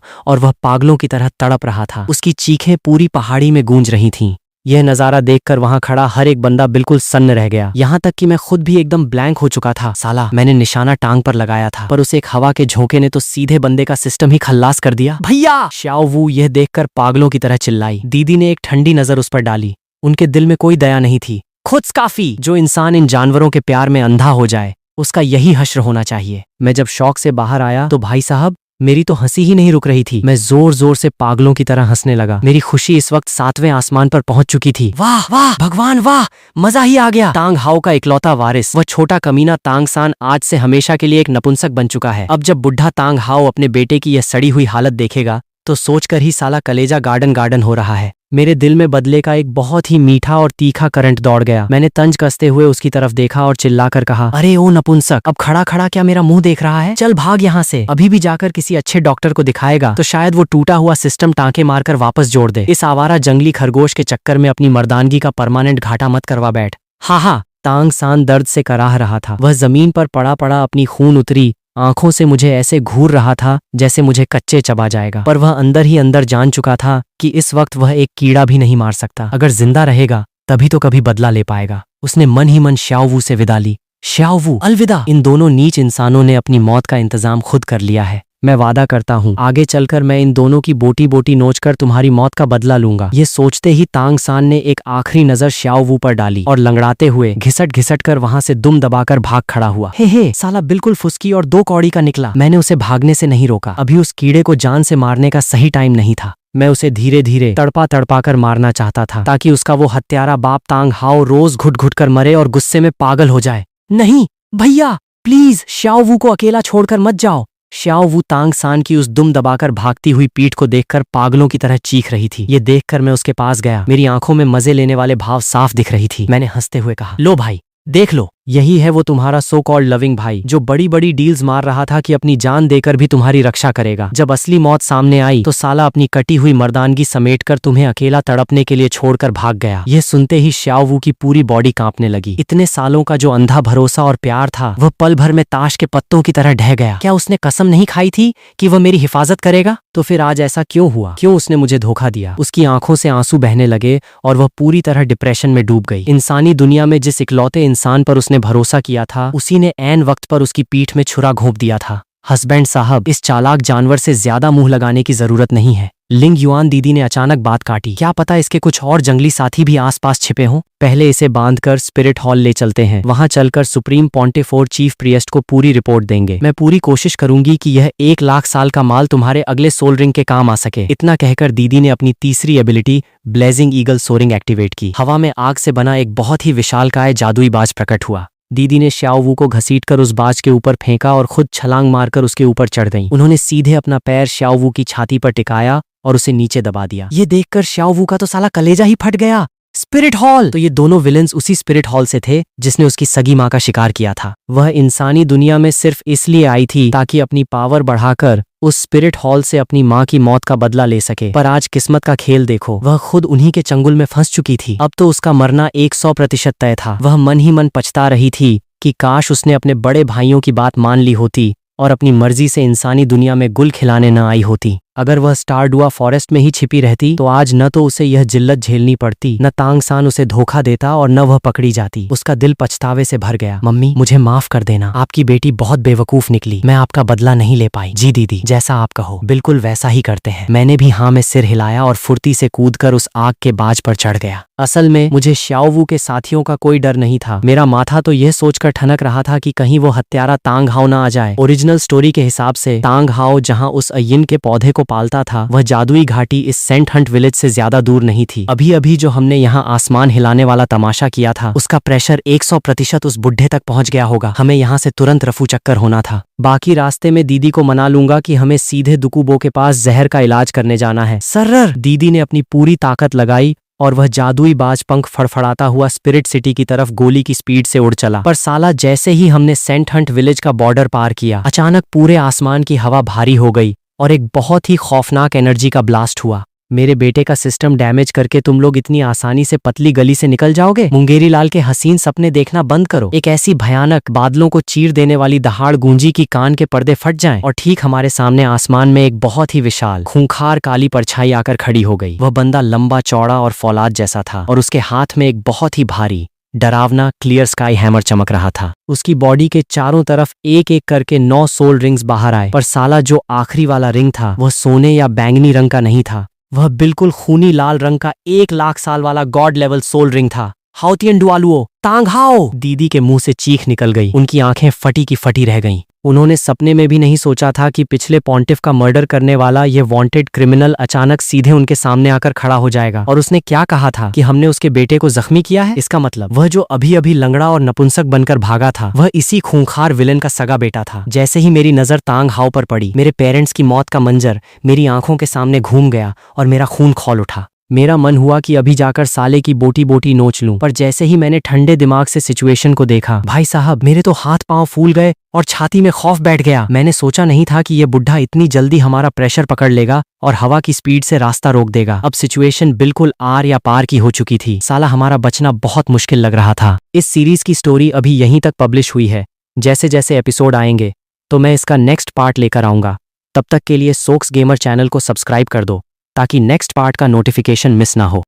और वह पागलों की तरह तड़प रहा था। उसकी चीखें पूरी पहाड़ी में गूंज रही थीं। यह नजारा देखकर वहां खड़ा हर एक बंदा बिल्कुल सन्न रह गया। यहाँ तक कि मैं खुद भी एकदम ब्लैंक हो चुका था। साला, मैंने निशाना टांग पर लगाया था, पर उस एक हवा के झोंके ने तो सीधे बंदे का सिस्टम ही खल्लास कर दिया। भैया! श्याओ वू यह देखकर पागलों की तरह चिल्लाई। दीदी ने एक ठंडी नजर उस पर डाली। उनके दिल में कोई दया नहीं थी। खुद काफी। जो इंसान इन जानवरों के प्यार में अंधा हो जाए, उसका यही हश्र होना चाहिए। मैं जब शौक से बाहर आया तो भाई साहब, मेरी तो हंसी ही नहीं रुक रही थी। मैं जोर जोर से पागलों की तरह हंसने लगा। मेरी खुशी इस वक्त 7वें आसमान पर पहुंच चुकी थी। वाह वाह भगवान वाह, मजा ही आ गया। तांग हाओ का इकलौता वारिस, वह छोटा कमीना तांगसान आज से हमेशा के लिए एक नपुंसक बन चुका है। अब जब बुढ़ा तांग हाओ अपने बेटे की यह सड़ी हुई हालत देखेगा तो सोचकर ही साला कलेजा गार्डन गार्डन हो रहा है। मेरे दिल में बदले का एक बहुत ही मीठा और तीखा करंट दौड़ गया। मैंने तंज कसते हुए उसकी तरफ देखा और चिल्लाकर कहा, अरे ओ नपुंसक, अब खड़ा खड़ा क्या मेरा मुंह देख रहा है? चल भाग यहाँ से। अभी भी जाकर किसी अच्छे डॉक्टर को दिखाएगा तो शायद वो टूटा हुआ सिस्टम टांके मारकर वापस जोड़ दे। इस आवारा जंगली खरगोश के चक्कर में अपनी मर्दानगी का परमानेंट घाटा मत करवा बैठ। हा। तांगसान दर्द से कराह रहा था। वह जमीन पर पड़ा पड़ा अपनी खून उतरी आंखों से मुझे ऐसे घूर रहा था जैसे मुझे कच्चे चबा जाएगा। पर वह अंदर ही अंदर जान चुका था कि इस वक्त वह एक कीड़ा भी नहीं मार सकता। अगर जिंदा रहेगा तभी तो कभी बदला ले पाएगा। उसने मन ही मन श्याओ वू से विदा ली। श्याओ वू, अलविदा। इन दोनों नीच इंसानों ने अपनी मौत का इंतजाम खुद कर लिया है। मैं वादा करता हूँ आगे चलकर मैं इन दोनों की बोटी बोटी नोचकर तुम्हारी मौत का बदला लूंगा। ये सोचते ही तांगसान ने एक आखिरी नजर श्याओ वू पर डाली और लंगड़ाते हुए घिसट घिसट कर वहां से दुम दबाकर भाग खड़ा हुआ। हे साला बिल्कुल फुसकी और 2 कौड़ी का निकला। मैंने उसे भागने से नहीं रोका। अभी उस कीड़े को जान से मारने का सही टाइम नहीं था। मैं उसे धीरे धीरे तड़पा तड़पा कर मारना चाहता था ताकि उसका वो हत्यारा बाप तांग हाओ रोज घुट घुट कर मरे और गुस्से में पागल हो जाए। नहीं भैया, प्लीज श्याओ वू को अकेला छोड़कर मत जाओ। श्याओ वू तांगसान की उस दुम दबाकर भागती हुई पीठ को देखकर पागलों की तरह चीख रही थी। ये देखकर मैं उसके पास गया। मेरी आंखों में मजे लेने वाले भाव साफ दिख रही थी। मैंने हंसते हुए कहा, लो भाई, देख लो, यही है वो तुम्हारा सो कॉल्ड लविंग भाई जो बड़ी बड़ी डील्स मार रहा था कि अपनी जान देकर भी तुम्हारी रक्षा करेगा। जब असली मौत सामने आई तो साला अपनी कटी हुई मर्दानगी समेटकर तुम्हें अकेला तड़पने के लिए छोड़कर भाग गया। यह सुनते ही श्याओ वू की पूरी बॉडी कांपने लगी। इतने सालों का जो अंधा भरोसा और प्यार था वह पल भर में ताश के पत्तों की तरह ढह गया। क्या उसने कसम नहीं खाई थी कि वह मेरी हिफाजत करेगा? तो फिर आज ऐसा क्यों हुआ? क्यों उसने मुझे धोखा दिया? उसकी आंखों से आंसू बहने लगे और वह पूरी तरह डिप्रेशन में डूब गई। इंसानी दुनिया में जिस इकलौते इंसान पर उसने भरोसा किया था उसी ने ऐन वक्त पर उसकी पीठ में छुरा घोंप दिया था। हस्बैंड साहब, इस चालाक जानवर से ज्यादा मुंह लगाने की जरूरत नहीं है। लिंग युआन दीदी ने अचानक बात काटी। क्या पता इसके कुछ और जंगली साथी भी आसपास छिपे हों। पहले इसे बांधकर स्पिरिट हॉल ले चलते हैं। वहां चलकर सुप्रीम पॉन्टिफोर चीफ प्रिएस्ट को पूरी रिपोर्ट देंगे। मैं पूरी कोशिश करूंगी कि यह 1 लाख साल का माल तुम्हारे अगले सोल रिंग के काम आ सके। इतना कहकर दीदी ने अपनी तीसरी ability blazing eagle soaring activate की। हवा में आग से बना एक बहुत ही विशालकाय जादुई बाज प्रकट हुआ। दीदी ने श्याओ वू को घसीटकर उस बाज के ऊपर फेंका और खुद छलांग मारकर उसके ऊपर चढ़ गईं। उन्होंने सीधे अपना पैर श्याओ वू की छाती पर टिकाया और उसे नीचे दबा दिया। ये देखकर श्याओ वू का तो साला कलेजा ही फट गया। Spirit hall! तो ये दोनों विलेंस उसी स्पिरिट हॉल से थे जिसने उसकी सगी माँ का शिकार किया था। वह इंसानी दुनिया में सिर्फ इसलिए आई थी ताकि अपनी पावर बढ़ाकर उस स्पिरिट हॉल से अपनी माँ की मौत का बदला ले सके। पर आज किस्मत का खेल देखो, वह खुद उन्हीं के चंगुल में फंस चुकी थी। अब तो उसका मरना 100% तय था। वह मन ही मन पछता रही थी कि काश उसने अपने बड़े भाइयों की बात मान ली होती और अपनी मर्जी से इंसानी दुनिया में गुल खिलाने न आई होती। अगर वह स्टारडुआ फॉरेस्ट में ही छिपी रहती तो आज न तो उसे यह जिल्लत झेलनी पड़ती, न तांगसान उसे धोखा देता और न वह पकड़ी जाती। उसका दिल पछतावे से भर गया। मम्मी, मुझे माफ कर देना। आपकी बेटी बहुत बेवकूफ निकली। मैं आपका बदला नहीं ले पाई। जी दीदी, जैसा आप कहो बिल्कुल वैसा ही करते हैं। मैंने भी हाँ में सिर हिलाया और फुर्ती से कूदकर उस आग के बाज पर चढ़ गया। असल में मुझे श्याओ वू के साथियों का कोई डर नहीं था। मेरा माथा तो यह सोचकर ठनक रहा था कि कहीं वो हत्यारा तांग हाओ ना आ जाए। ओरिजिनल स्टोरी के हिसाब से तांग हाओ जहां उस अय्यन के पौधे को पालता था वह जादुई घाटी इस सेंट हंट विलेज से ज्यादा दूर नहीं थी। अभी अभी जो हमने यहाँ आसमान हिलाने वाला तमाशा किया था उसका प्रेशर 100% उस बुढ़े तक पहुंच गया होगा। हमें यहाँ से तुरंत रफू चक्कर होना था। बाकी रास्ते में दीदी को मना लूंगा कि हमें सीधे दुकुबो के पास जहर का इलाज करने जाना है। सर्र दीदी ने अपनी पूरी ताकत लगाई और वह जादुई बाज पंख फड़फड़ाता हुआ स्पिरिट सिटी की तरफ गोली की स्पीड से उड़ चला। पर साला जैसे ही हमने सेंट हंट विलेज का बॉर्डर पार किया अचानक पूरे आसमान की हवा भारी हो गई और एक बहुत ही खौफनाक एनर्जी का ब्लास्ट हुआ। मेरे बेटे का सिस्टम डैमेज करके तुम लोग इतनी आसानी से पतली गली से निकल जाओगे? मुंगेरी लाल के हसीन सपने देखना बंद करो। एक ऐसी भयानक बादलों को चीर देने वाली दहाड़ गूंजी की कान के पर्दे फट जाएं और ठीक हमारे सामने आसमान में एक बहुत ही विशाल खूंखार काली परछाई आकर खड़ी हो गई। वह बंदा लंबा चौड़ा और फौलाद जैसा था और उसके हाथ में एक बहुत ही भारी डरावना क्लियर स्काई हैमर चमक रहा था। उसकी बॉडी के चारों तरफ एक एक करके 9 सोल रिंग्स बाहर आए, पर साला जो आखिरी वाला रिंग था वह सोने या बैंगनी रंग का नहीं था। वह बिल्कुल खूनी लाल रंग का 1 लाख साल वाला गॉड लेवल सोल रिंग था। हाउतियन डुआलुओ तांग हाओ! दीदी के मुंह से चीख निकल गई। उनकी आंखें फटी की फटी रह गईं। उन्होंने सपने में भी नहीं सोचा था कि पिछले पॉन्टिफ का मर्डर करने वाला ये वांटेड क्रिमिनल अचानक सीधे उनके सामने आकर खड़ा हो जाएगा। और उसने क्या कहा था कि हमने उसके बेटे को जख्मी किया है? इसका मतलब वह जो अभी अभी लंगड़ा और नपुंसक बनकर भागा था वह इसी खूंखार विलेन का सगा बेटा था। जैसे ही मेरी नजर तांग हाओ पर पड़ी मेरे पेरेंट्स की मौत का मंजर मेरी आंखों के सामने घूम गया और मेरा खून खौल उठा। मेरा मन हुआ कि अभी जाकर साले की बोटी बोटी नोच लूं, पर जैसे ही मैंने ठंडे दिमाग से सिचुएशन को देखा भाई साहब मेरे तो हाथ पांव फूल गए और छाती में खौफ बैठ गया। मैंने सोचा नहीं था कि यह बुढ़ा इतनी जल्दी हमारा प्रेशर पकड़ लेगा और हवा की स्पीड से रास्ता रोक देगा। अब सिचुएशन बिल्कुल आर या पार की हो चुकी थी। साला हमारा बचना बहुत मुश्किल लग रहा था। इस सीरीज की स्टोरी अभी यहीं तक पब्लिश हुई है। जैसे जैसे एपिसोड आएंगे तो मैं इसका नेक्स्ट पार्ट लेकर आऊंगा। तब तक के लिए सोक्स गेमर चैनल को सब्सक्राइब कर दो ताकि नेक्स्ट पार्ट का नोटिफिकेशन मिस ना हो।